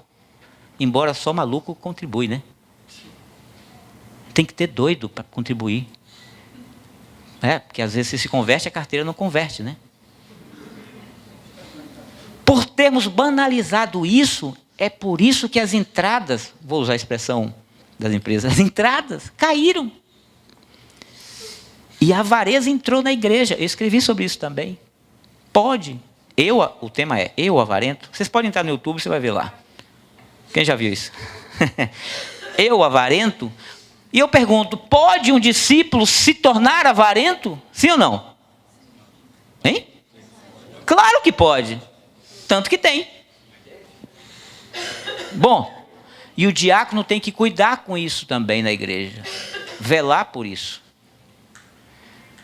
Embora só maluco contribui, né? Tem que ter doido para contribuir. Porque às vezes você se converte, a carteira não converte, né? Por termos banalizado isso, é por isso que as entradas, vou usar a expressão das empresas, as entradas caíram. E a avareza entrou na igreja. Eu escrevi sobre isso também. O tema é eu avarento. Vocês podem entrar no YouTube, você vai ver lá. Quem já viu isso? Eu avarento. E eu pergunto, pode um discípulo se tornar avarento? Sim ou não? Hein? Claro que pode. Tanto que tem. Bom, e o diácono tem que cuidar com isso também na igreja. velar por isso.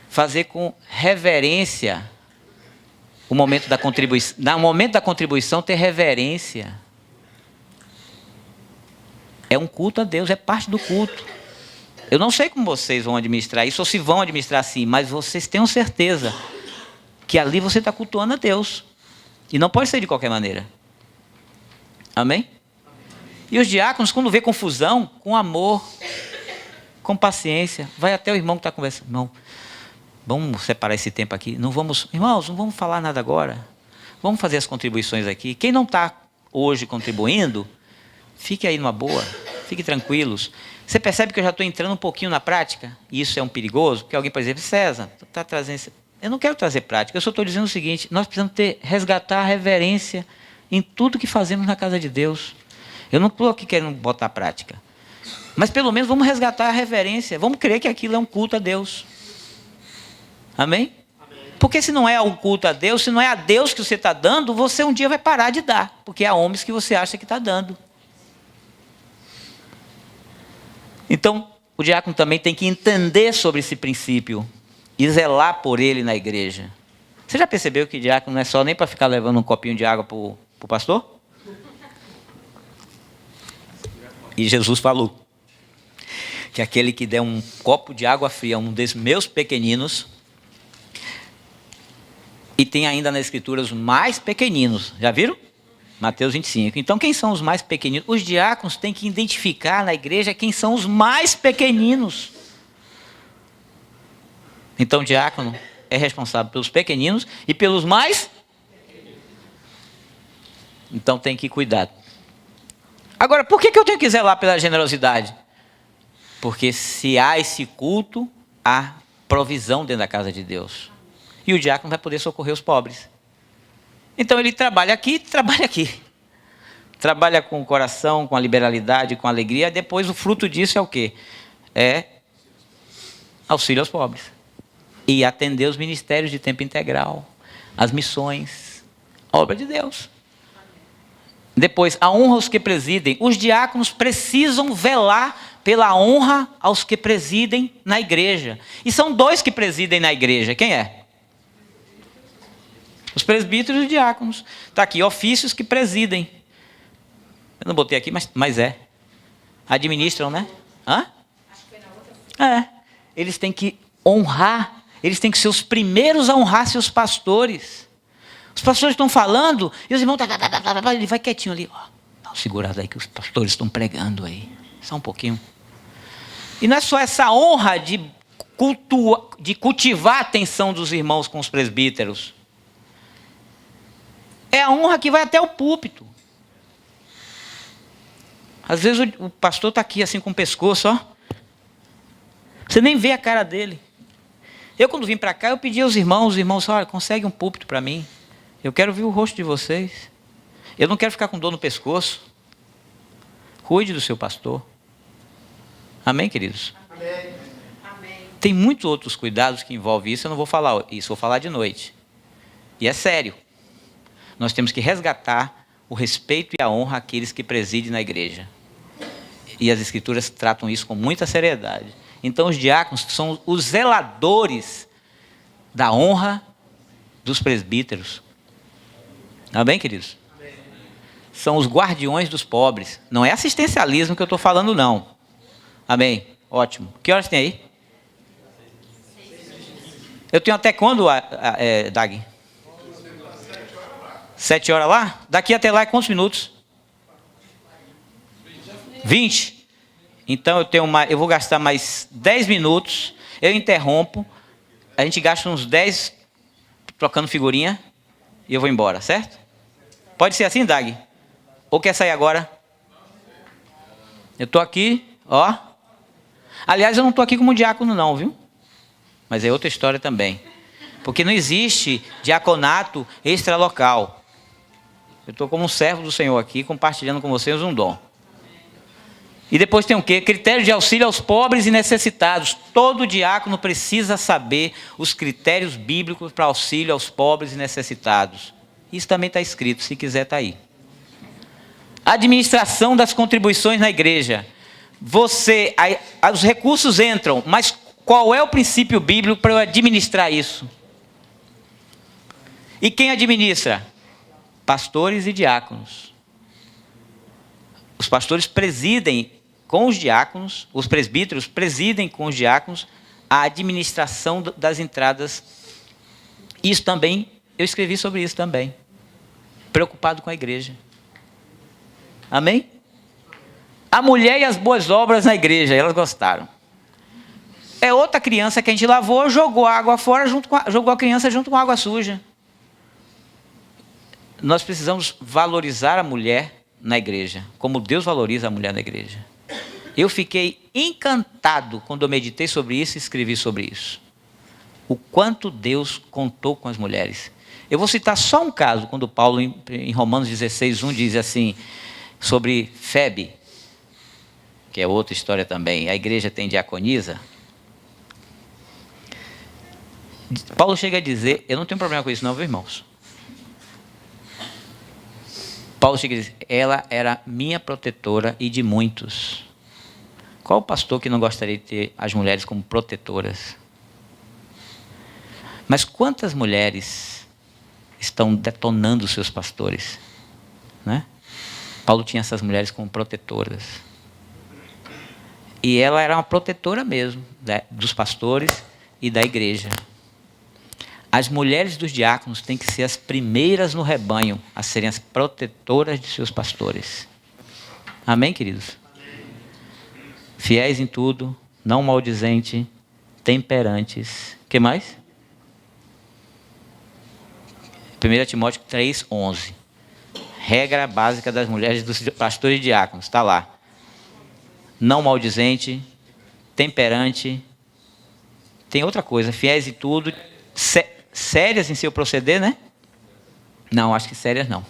Fazer com reverência o momento da contribuição. No momento da contribuição, ter reverência. É um culto a Deus, é parte do culto. Eu não sei como vocês vão administrar isso, ou se vão administrar assim, mas vocês tenham certeza que ali você está cultuando a Deus. E não pode ser de qualquer maneira. Amém? E os diáconos, quando vê confusão, com amor, com paciência, vai até o irmão que está conversando. Irmão, vamos separar esse tempo aqui. Irmãos, não vamos falar nada agora. Vamos fazer as contribuições aqui. Quem não está hoje contribuindo, fique aí numa boa. Fique tranquilos. Você percebe que eu já estou entrando um pouquinho na prática? E isso é um perigoso? Porque alguém pode dizer, César, tu está trazendo... Eu não quero trazer prática. Eu só estou dizendo o seguinte, nós precisamos resgatar a reverência em tudo que fazemos na casa de Deus. Eu não estou aqui querendo botar prática. Mas pelo menos vamos resgatar a reverência. Vamos crer que aquilo é um culto a Deus. Amém? Porque se não é um culto a Deus, se não é a Deus que você está dando, você um dia vai parar de dar. Porque é a homens que você acha que está dando. Então, o diácono também tem que entender sobre esse princípio e zelar por ele na igreja. Você já percebeu que diácono não é só nem para ficar levando um copinho de água para o pastor? E Jesus falou que aquele que der um copo de água fria a um dos meus pequeninos, e tem ainda na Escritura os mais pequeninos, já viram? Mateus 25. Então, quem são os mais pequeninos? Os diáconos têm que identificar na igreja quem são os mais pequeninos. Então, o diácono é responsável pelos pequeninos e pelos mais. Então, tem que cuidar. Agora, por que eu tenho que zelar pela generosidade? Porque se há esse culto, há provisão dentro da casa de Deus. E o diácono vai poder socorrer os pobres. Então ele trabalha aqui, trabalha aqui. Trabalha com o coração, com a liberalidade, com a alegria. Depois o fruto disso é o quê? É auxílio aos pobres. E atender os ministérios de tempo integral, as missões, a obra de Deus. Depois, a honra aos que presidem. Os diáconos precisam velar pela honra aos que presidem na igreja. E são dois que presidem na igreja. Quem é? Os presbíteros e os diáconos. Está aqui, ofícios que presidem. Eu não botei aqui, mas é. Administram, né? Hã? É. Eles têm que honrar. Eles têm que ser os primeiros a honrar seus pastores. Os pastores estão falando e os irmãos... Ele vai quietinho ali. Ó, dá uma segurada aí que os pastores estão pregando aí. Só um pouquinho. E não é só essa honra de cultivar a atenção dos irmãos com os presbíteros. É a honra que vai até o púlpito. Às vezes o pastor está aqui assim com o pescoço, ó. Você nem vê a cara dele. Eu quando vim para cá, eu pedi aos irmãos, olha, consegue um púlpito para mim. Eu quero ver o rosto de vocês. Eu não quero ficar com dor no pescoço. Cuide do seu pastor. Amém, queridos? Amém. Tem muitos outros cuidados que envolvem isso, eu não vou falar isso, vou falar de noite. E é sério. Nós temos que resgatar o respeito e a honra àqueles que presidem na igreja. E as Escrituras tratam isso com muita seriedade. Então, os diáconos são os zeladores da honra dos presbíteros. Amém, queridos? Amém. São os guardiões dos pobres. Não é assistencialismo que eu estou falando, não. Amém? Ótimo. Que horas tem aí? Eu tenho até quando, Dag? 7 horas lá? Daqui até lá é quantos minutos? 20? Então eu vou gastar mais 10 minutos. Eu interrompo. A gente gasta uns 10 trocando figurinha. E eu vou embora, certo? Pode ser assim, Dag? Ou quer sair agora? Eu estou aqui, ó. Aliás, eu não estou aqui como diácono não, viu? Mas é outra história também. Porque não existe diaconato extralocal. Eu estou como um servo do Senhor aqui, compartilhando com vocês um dom. E depois tem o quê? Critério de auxílio aos pobres e necessitados. Todo diácono precisa saber os critérios bíblicos para auxílio aos pobres e necessitados. Isso também está escrito, se quiser está aí. Administração das contribuições na igreja. os recursos entram, mas qual é o princípio bíblico para eu administrar isso? E quem administra? Pastores e diáconos. Os pastores presidem com os diáconos, os presbíteros presidem com os diáconos a administração das entradas. Isso também, eu escrevi sobre isso também. Preocupado com a igreja. Amém? A mulher e as boas obras na igreja, elas gostaram. É outra criança que a gente lavou, jogou a água fora, jogou a criança junto com a água suja. Nós precisamos valorizar a mulher na igreja, como Deus valoriza a mulher na igreja. Eu fiquei encantado quando eu meditei sobre isso e escrevi sobre isso. O quanto Deus contou com as mulheres. Eu vou citar só um caso, quando Paulo, em Romanos 16:1, diz assim, sobre Febe, que é outra história também. A igreja tem diaconisa. Paulo chega a dizer, eu não tenho problema com isso não, viu, irmãos? Paulo chega a dizer, ela era minha protetora e de muitos. Qual pastor que não gostaria de ter as mulheres como protetoras? Mas quantas mulheres estão detonando os seus pastores? Né? Paulo tinha essas mulheres como protetoras. E ela era uma protetora mesmo, dos pastores e da igreja. As mulheres dos diáconos têm que ser as primeiras no rebanho a serem as protetoras de seus pastores. Amém, queridos? Fiéis em tudo, não maldizentes, temperantes. O que mais? 1 Timóteo 3:11. Regra básica das mulheres dos pastores e diáconos. Está lá. Não maldizente, temperante. Tem outra coisa. Fiéis em tudo. Sérias em seu proceder, né? Não, acho que sérias não.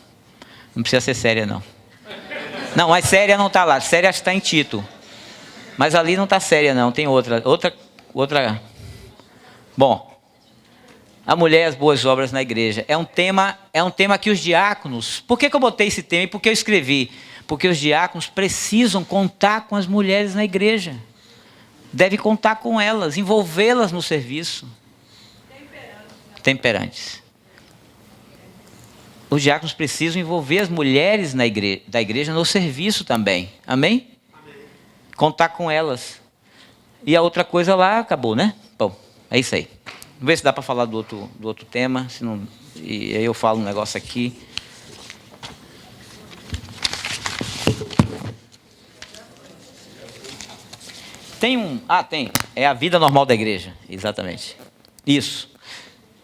Não precisa ser séria, não. Não, mas séria não está lá. Séria está em Tito. Mas ali não está séria, não. Tem outra. Bom, a mulher e as boas obras na igreja. É um tema que os diáconos... Por que eu botei esse tema e por que eu escrevi? Porque os diáconos precisam contar com as mulheres na igreja. Deve contar com elas, envolvê-las no serviço. Temperantes. Os diáconos precisam envolver as mulheres da igreja no serviço também. Amém? Amém? Contar com elas. E a outra coisa lá acabou, né? Bom, é isso aí. Vamos ver se dá para falar do outro tema. Se não, e aí eu falo um negócio aqui. Tem. É a vida normal da igreja. Exatamente. Isso.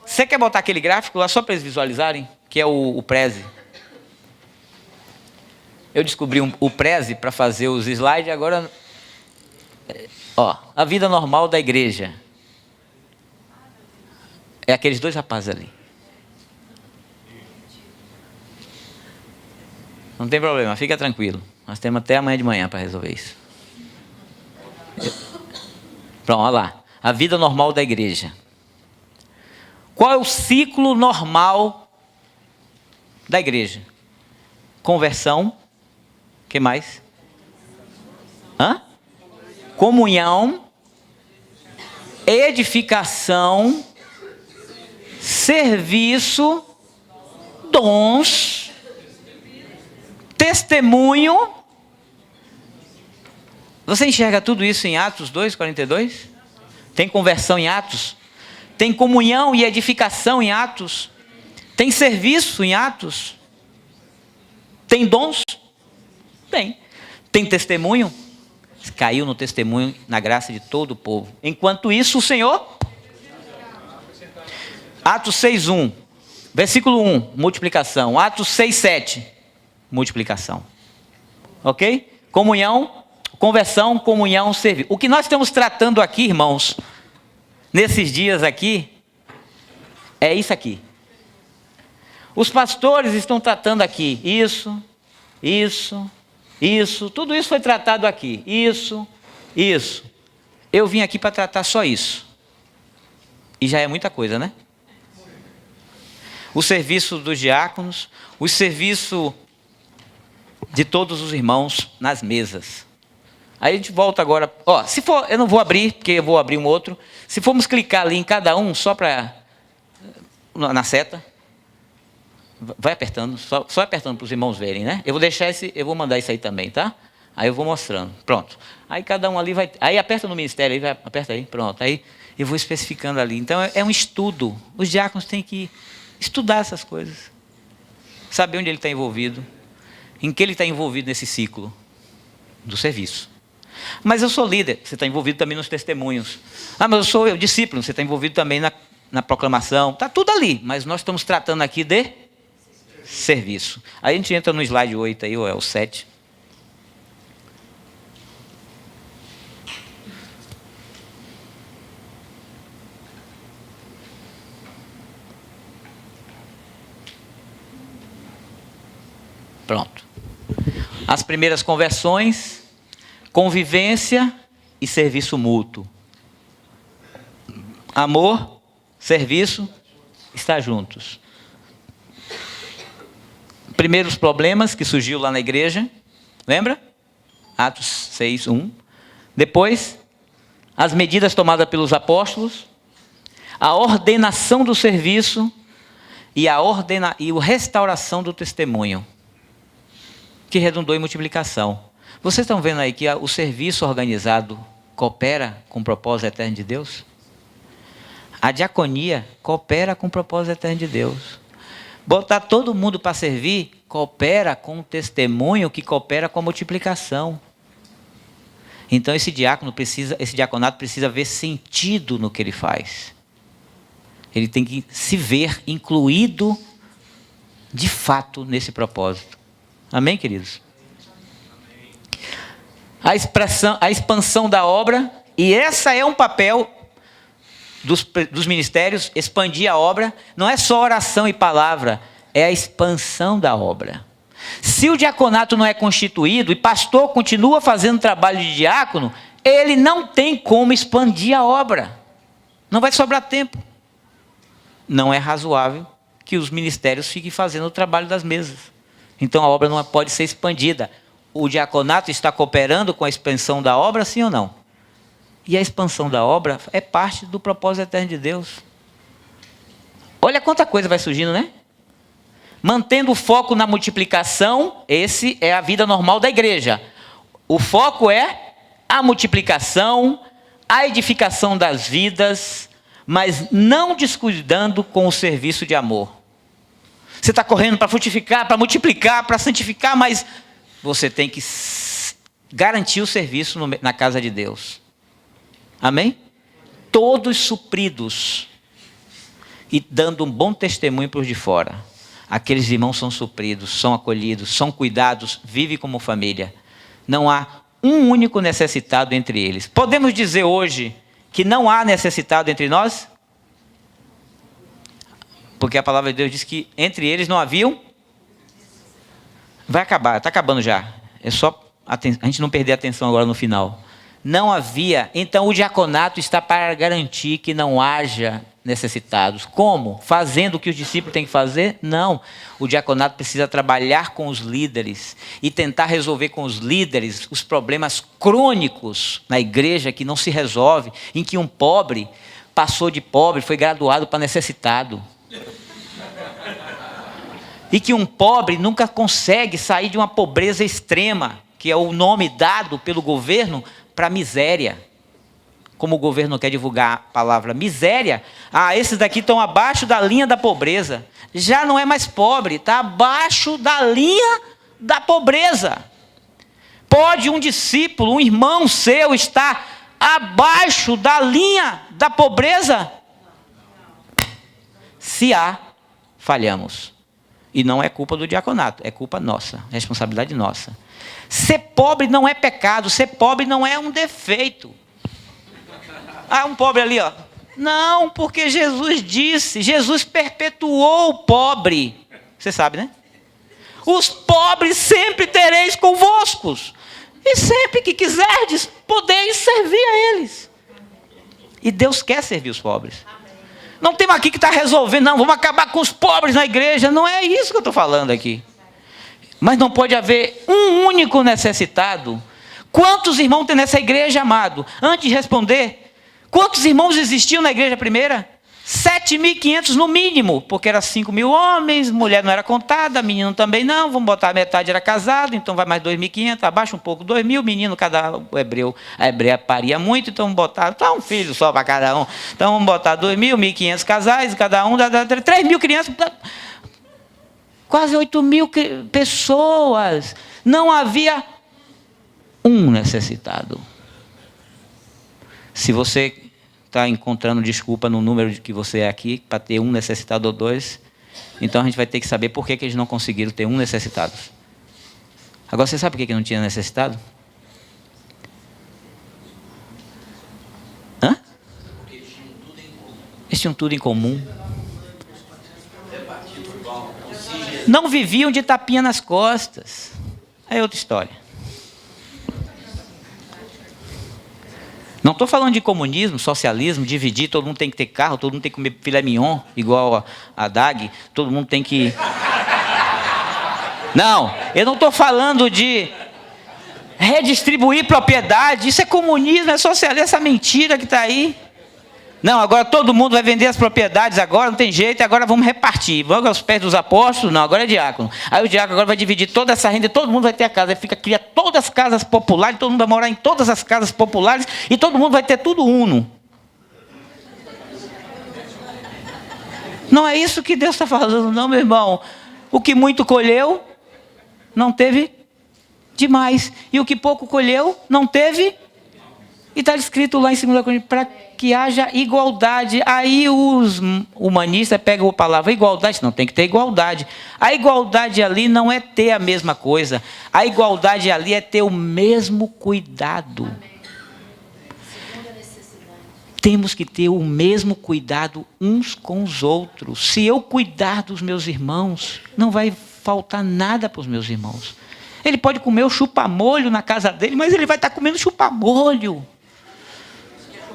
Você quer botar aquele gráfico lá só para eles visualizarem? Que é o Prezi. Eu descobri o Prezi para fazer os slides. Agora, a vida normal da igreja. É aqueles dois rapazes ali. Não tem problema, fica tranquilo. Nós temos até amanhã de manhã para resolver isso. Pronto, olha lá. A vida normal da igreja. Qual é o ciclo normal da igreja? Conversão. O que mais? Comunhão. Edificação. Serviço. Dons. Testemunho. Você enxerga tudo isso em Atos 2:42? Tem conversão em Atos? Tem comunhão e edificação em Atos? Tem serviço em Atos? Tem dons? Tem. Tem testemunho? Caiu no testemunho, na graça de todo o povo. Enquanto isso, o Senhor... Atos 6:1. Versículo 1, multiplicação. Atos 6:7, multiplicação. Ok? Comunhão, conversão, comunhão, serviço. O que nós estamos tratando aqui, irmãos... Nesses dias aqui, é isso aqui. Os pastores estão tratando aqui, isso, tudo isso foi tratado aqui, isso. Eu vim aqui para tratar só isso. E já é muita coisa, né? O serviço dos diáconos, o serviço de todos os irmãos nas mesas. Aí a gente volta agora. Ó, se for, eu não vou abrir, porque eu vou abrir um outro. Se formos clicar ali em cada um, só para... na seta. Vai apertando, só apertando para os irmãos verem, né? Eu vou deixar eu vou mandar isso aí também, tá? Aí eu vou mostrando. Pronto. Aí cada um ali vai... Aí aperta no ministério, aí aperta aí, pronto. Aí eu vou especificando ali. Então é um estudo. Os diáconos têm que estudar essas coisas. Saber onde ele está envolvido. Em que ele está envolvido nesse ciclo do serviço. Mas eu sou líder, você está envolvido também nos testemunhos. Ah, mas eu sou discípulo, você está envolvido também na proclamação. Está tudo ali, mas nós estamos tratando aqui de serviço. Aí a gente entra no slide 8, aí, ou é o 7. Pronto. As primeiras conversões, convivência e serviço mútuo. Amor, serviço, estar juntos. Primeiros problemas que surgiu lá na igreja, lembra? Atos 6, 1. Depois, as medidas tomadas pelos apóstolos, a ordenação do serviço e a restauração do testemunho, que redundou em multiplicação. Vocês estão vendo aí que o serviço organizado coopera com o propósito eterno de Deus? A diaconia coopera com o propósito eterno de Deus. Botar todo mundo para servir coopera com o testemunho, que coopera com a multiplicação. Então esse diaconato precisa ver sentido no que ele faz. Ele tem que se ver incluído de fato nesse propósito. Amém, queridos? A expansão da obra, e essa é um papel dos ministérios, expandir a obra, não é só oração e palavra, é a expansão da obra. Se o diaconato não é constituído e pastor continua fazendo trabalho de diácono, ele não tem como expandir a obra. Não vai sobrar tempo. Não é razoável que os ministérios fiquem fazendo o trabalho das mesas. Então a obra não pode ser expandida. O diaconato está cooperando com a expansão da obra, sim ou não? E a expansão da obra é parte do propósito eterno de Deus. Olha quanta coisa vai surgindo, né? Mantendo o foco na multiplicação, esse é a vida normal da igreja. O foco é a multiplicação, a edificação das vidas, mas não descuidando com o serviço de amor. Você está correndo para frutificar, para multiplicar, para santificar, mas você tem que garantir o serviço na casa de Deus. Amém? Todos supridos e dando um bom testemunho para os de fora. Aqueles irmãos são supridos, são acolhidos, são cuidados, vivem como família. Não há um único necessitado entre eles. Podemos dizer hoje que não há necessitado entre nós? Porque a palavra de Deus diz que entre eles não haviam. Vai acabar, está acabando já. É só a gente não perder a atenção agora no final. Não havia, então o diaconato está para garantir que não haja necessitados. Como? Fazendo o que os discípulos têm que fazer? Não. O diaconato precisa trabalhar com os líderes e tentar resolver com os líderes os problemas crônicos na igreja que não se resolve, em que um pobre passou de pobre, foi graduado para necessitado. E que um pobre nunca consegue sair de uma pobreza extrema, que é o nome dado pelo governo para miséria. Como o governo quer divulgar a palavra miséria, esses daqui estão abaixo da linha da pobreza. Já não é mais pobre, está abaixo da linha da pobreza. Pode um discípulo, um irmão seu estar abaixo da linha da pobreza? Se há, falhamos. E não é culpa do diaconato, é culpa nossa, responsabilidade nossa. Ser pobre não é pecado, ser pobre não é um defeito. Um pobre ali, ó. Não, porque Jesus disse, Jesus perpetuou o pobre. Você sabe, né? Os pobres sempre tereis convosco, e sempre que quiserdes, podeis servir a eles. E Deus quer servir os pobres. Não temos aqui que está resolvendo, não, vamos acabar com os pobres na igreja. Não é isso que eu estou falando aqui. Mas não pode haver um único necessitado Quantos irmãos tem nessa igreja, amado? Antes de responder, quantos irmãos existiam na igreja primeira? 7.500 no mínimo, porque era 5.000 homens, mulher não era contada, menino também não, vamos botar metade era casado, então vai mais 2.500, abaixa um pouco, 2.000, menino, a hebreia paria muito, então vamos botar, um filho só para cada um, então vamos botar 2.000, 1.500 casais, cada um dá 3.000 crianças, quase 8.000 pessoas, não havia um necessitado. Se você está encontrando desculpa no número de que você é aqui, para ter um necessitado ou dois, então a gente vai ter que saber por que eles não conseguiram ter um necessitado. Agora, você sabe por que não tinha necessitado? Hã? Eles tinham tudo em comum. Não viviam de tapinha nas costas. É outra história. Não estou falando de comunismo, socialismo, dividir, todo mundo tem que ter carro, todo mundo tem que comer filé mignon, igual a DAG, todo mundo tem que... Não, eu não estou falando de redistribuir propriedade, isso é comunismo, é socialismo, essa mentira que está aí. Não, agora todo mundo vai vender as propriedades agora, não tem jeito, agora vamos repartir. Vamos aos pés dos apóstolos? Não, agora é diácono. Aí o diácono agora vai dividir toda essa renda e todo mundo vai ter a casa. Aí cria todas as casas populares, todo mundo vai morar em todas as casas populares e todo mundo vai ter tudo uno. Não é isso que Deus está falando, não, meu irmão. O que muito colheu, não teve demais. E o que pouco colheu, não teve. E está escrito lá em 2 Coríntios, para que haja igualdade. Aí os humanistas pegam a palavra igualdade, não tem que ter igualdade. A igualdade ali não é ter a mesma coisa. A igualdade ali é ter o mesmo cuidado. Temos que ter o mesmo cuidado uns com os outros. Se eu cuidar dos meus irmãos, não vai faltar nada para os meus irmãos. Ele pode comer o chupa-molho na casa dele, mas ele vai estar comendo chupa-molho.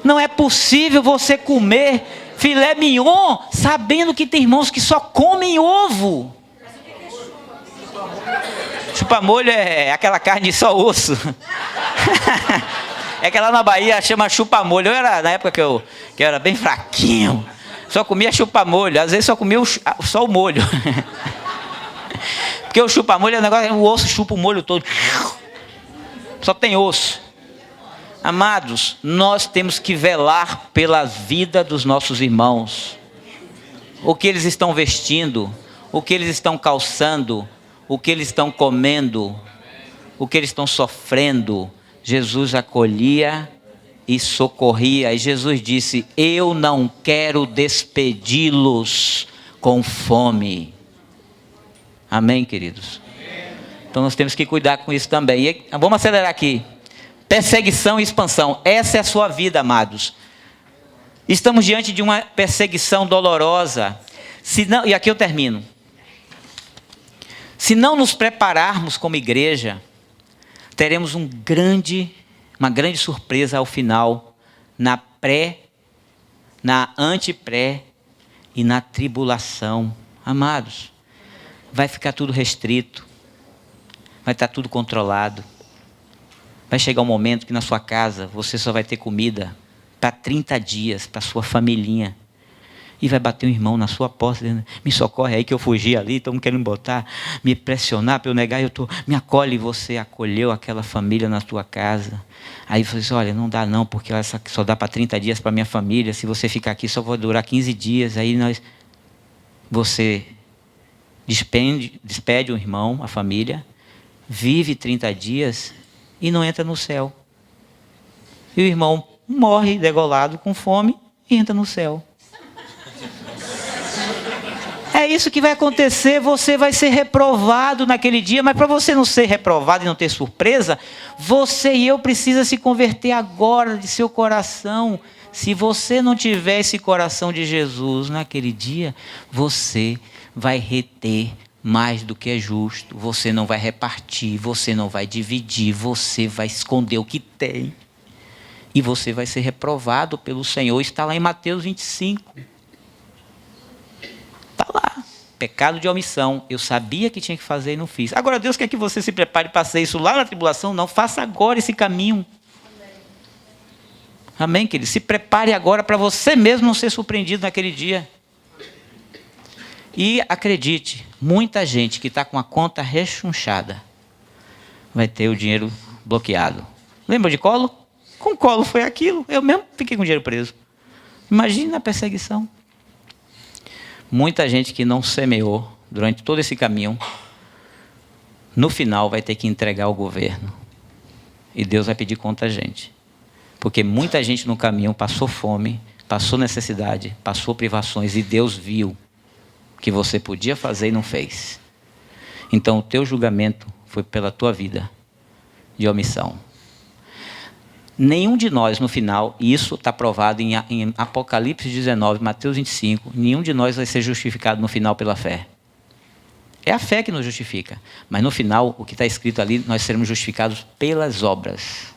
Não é possível você comer filé mignon sabendo que tem irmãos que só comem ovo. Chupa-molho é aquela carne de só osso. É que lá na Bahia chama chupa-molho. Na época que eu era bem fraquinho, só comia chupa-molho. Às vezes só comia só o molho. Porque o chupa-molho é um negócio, o osso chupa o molho todo. Só tem osso. Amados, nós temos que velar pela vida dos nossos irmãos. O que eles estão vestindo, o que eles estão calçando, o que eles estão comendo, o que eles estão sofrendo. Jesus acolhia e socorria. E Jesus disse: eu não quero despedi-los com fome. Amém, queridos? Então nós temos que cuidar com isso também. E vamos acelerar aqui. Perseguição e expansão. Essa é a sua vida, amados. Estamos diante de uma perseguição dolorosa. E aqui eu termino. Se não nos prepararmos como igreja, teremos uma grande surpresa ao final, na antepré e na tribulação. Amados, vai ficar tudo restrito, vai estar tudo controlado. Vai chegar um momento que na sua casa você só vai ter comida para 30 dias, para sua familhinha. E vai bater um irmão na sua porta, dizendo: me socorre aí que eu fugi ali, estão querendo me pressionar para eu negar, me acolhe. E você acolheu aquela família na tua casa. Aí você diz: olha, não dá não, porque só dá para 30 dias para minha família, se você ficar aqui só vai durar 15 dias. Aí você despede o irmão, a família, vive 30 dias e não entra no céu. E o irmão morre degolado com fome e entra no céu. É isso que vai acontecer, você vai ser reprovado naquele dia, mas para você não ser reprovado e não ter surpresa, você e eu precisam se converter agora de seu coração. Se você não tiver esse coração de Jesus naquele dia, você vai reter mais do que é justo, você não vai repartir, você não vai dividir, você vai esconder o que tem. E você vai ser reprovado pelo Senhor. Está lá em Mateus 25. Está lá. pecado de omissão. Eu sabia que tinha que fazer e não fiz. Agora Deus quer que você se prepare para fazer isso lá na tribulação? Não, faça agora esse caminho. Amém, querido? Se prepare agora para você mesmo não ser surpreendido naquele dia. E acredite, muita gente que está com a conta rechonchada vai ter o dinheiro bloqueado. Lembra de Colo? Com Colo foi aquilo. Eu mesmo fiquei com o dinheiro preso. Imagine a perseguição. Muita gente que não semeou durante todo esse caminho, no final vai ter que entregar ao governo. E Deus vai pedir conta a gente. Porque muita gente no caminho passou fome, passou necessidade, passou privações, e Deus viu que você podia fazer e não fez. Então o teu julgamento foi pela tua vida de omissão. Nenhum de nós no final, e isso está provado em Apocalipse 19, Mateus 25, nenhum de nós vai ser justificado no final pela fé. É a fé que nos justifica. Mas no final, o que está escrito ali, nós seremos justificados pelas obras.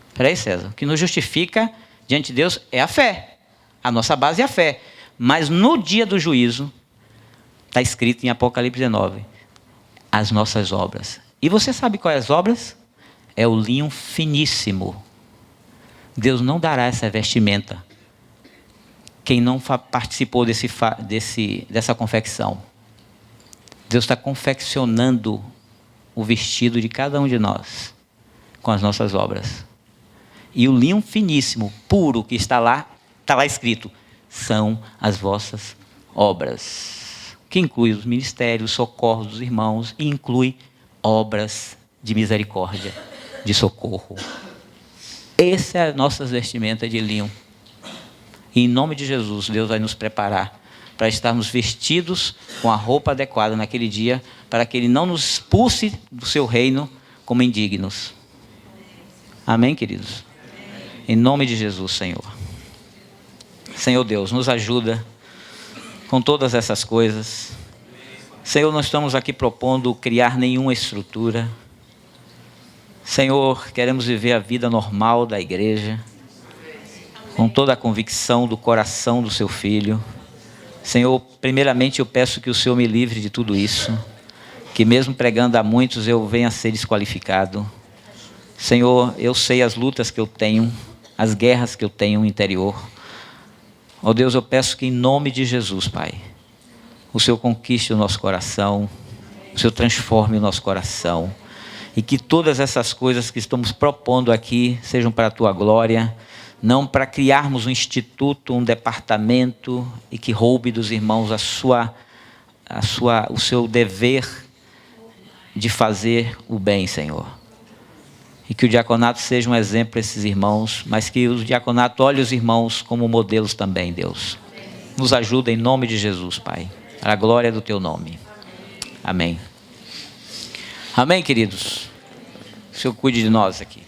Espera aí, César. O que nos justifica diante de Deus é a fé. A nossa base é a fé. Mas no dia do juízo, está escrito em Apocalipse 19, as nossas obras. E você sabe quais as obras? É o linho finíssimo. Deus não dará essa vestimenta quem não participou dessa confecção. Deus está confeccionando o vestido de cada um de nós com as nossas obras. E o linho finíssimo, puro, que está lá escrito, são as vossas obras. Que inclui os ministérios, socorros dos irmãos, e inclui obras de misericórdia, de socorro. Essa é a nossa vestimenta de linho. E em nome de Jesus, Deus vai nos preparar para estarmos vestidos com a roupa adequada naquele dia, para que Ele não nos expulse do seu reino como indignos. Amém, queridos? Em nome de Jesus, Senhor. Senhor Deus, nos ajuda com todas essas coisas. Senhor, não estamos aqui propondo criar nenhuma estrutura. Senhor, queremos viver a vida normal da igreja, com toda a convicção do coração do seu Filho. Senhor, primeiramente eu peço que o Senhor me livre de tudo isso, que mesmo pregando a muitos eu venha a ser desqualificado. Senhor, eu sei as lutas que eu tenho, as guerras que eu tenho no interior. Ó Deus, eu peço que em nome de Jesus, Pai, o Senhor conquiste o nosso coração, o Senhor transforme o nosso coração, e que todas essas coisas que estamos propondo aqui sejam para a Tua glória, não para criarmos um instituto, um departamento, e que roube dos irmãos o seu dever de fazer o bem, Senhor. E que o diaconato seja um exemplo para esses irmãos, mas que o diaconato olhe os irmãos como modelos também, Deus. Nos ajuda em nome de Jesus, Pai, para a glória do Teu nome. Amém. Amém, queridos? O Senhor cuide de nós aqui.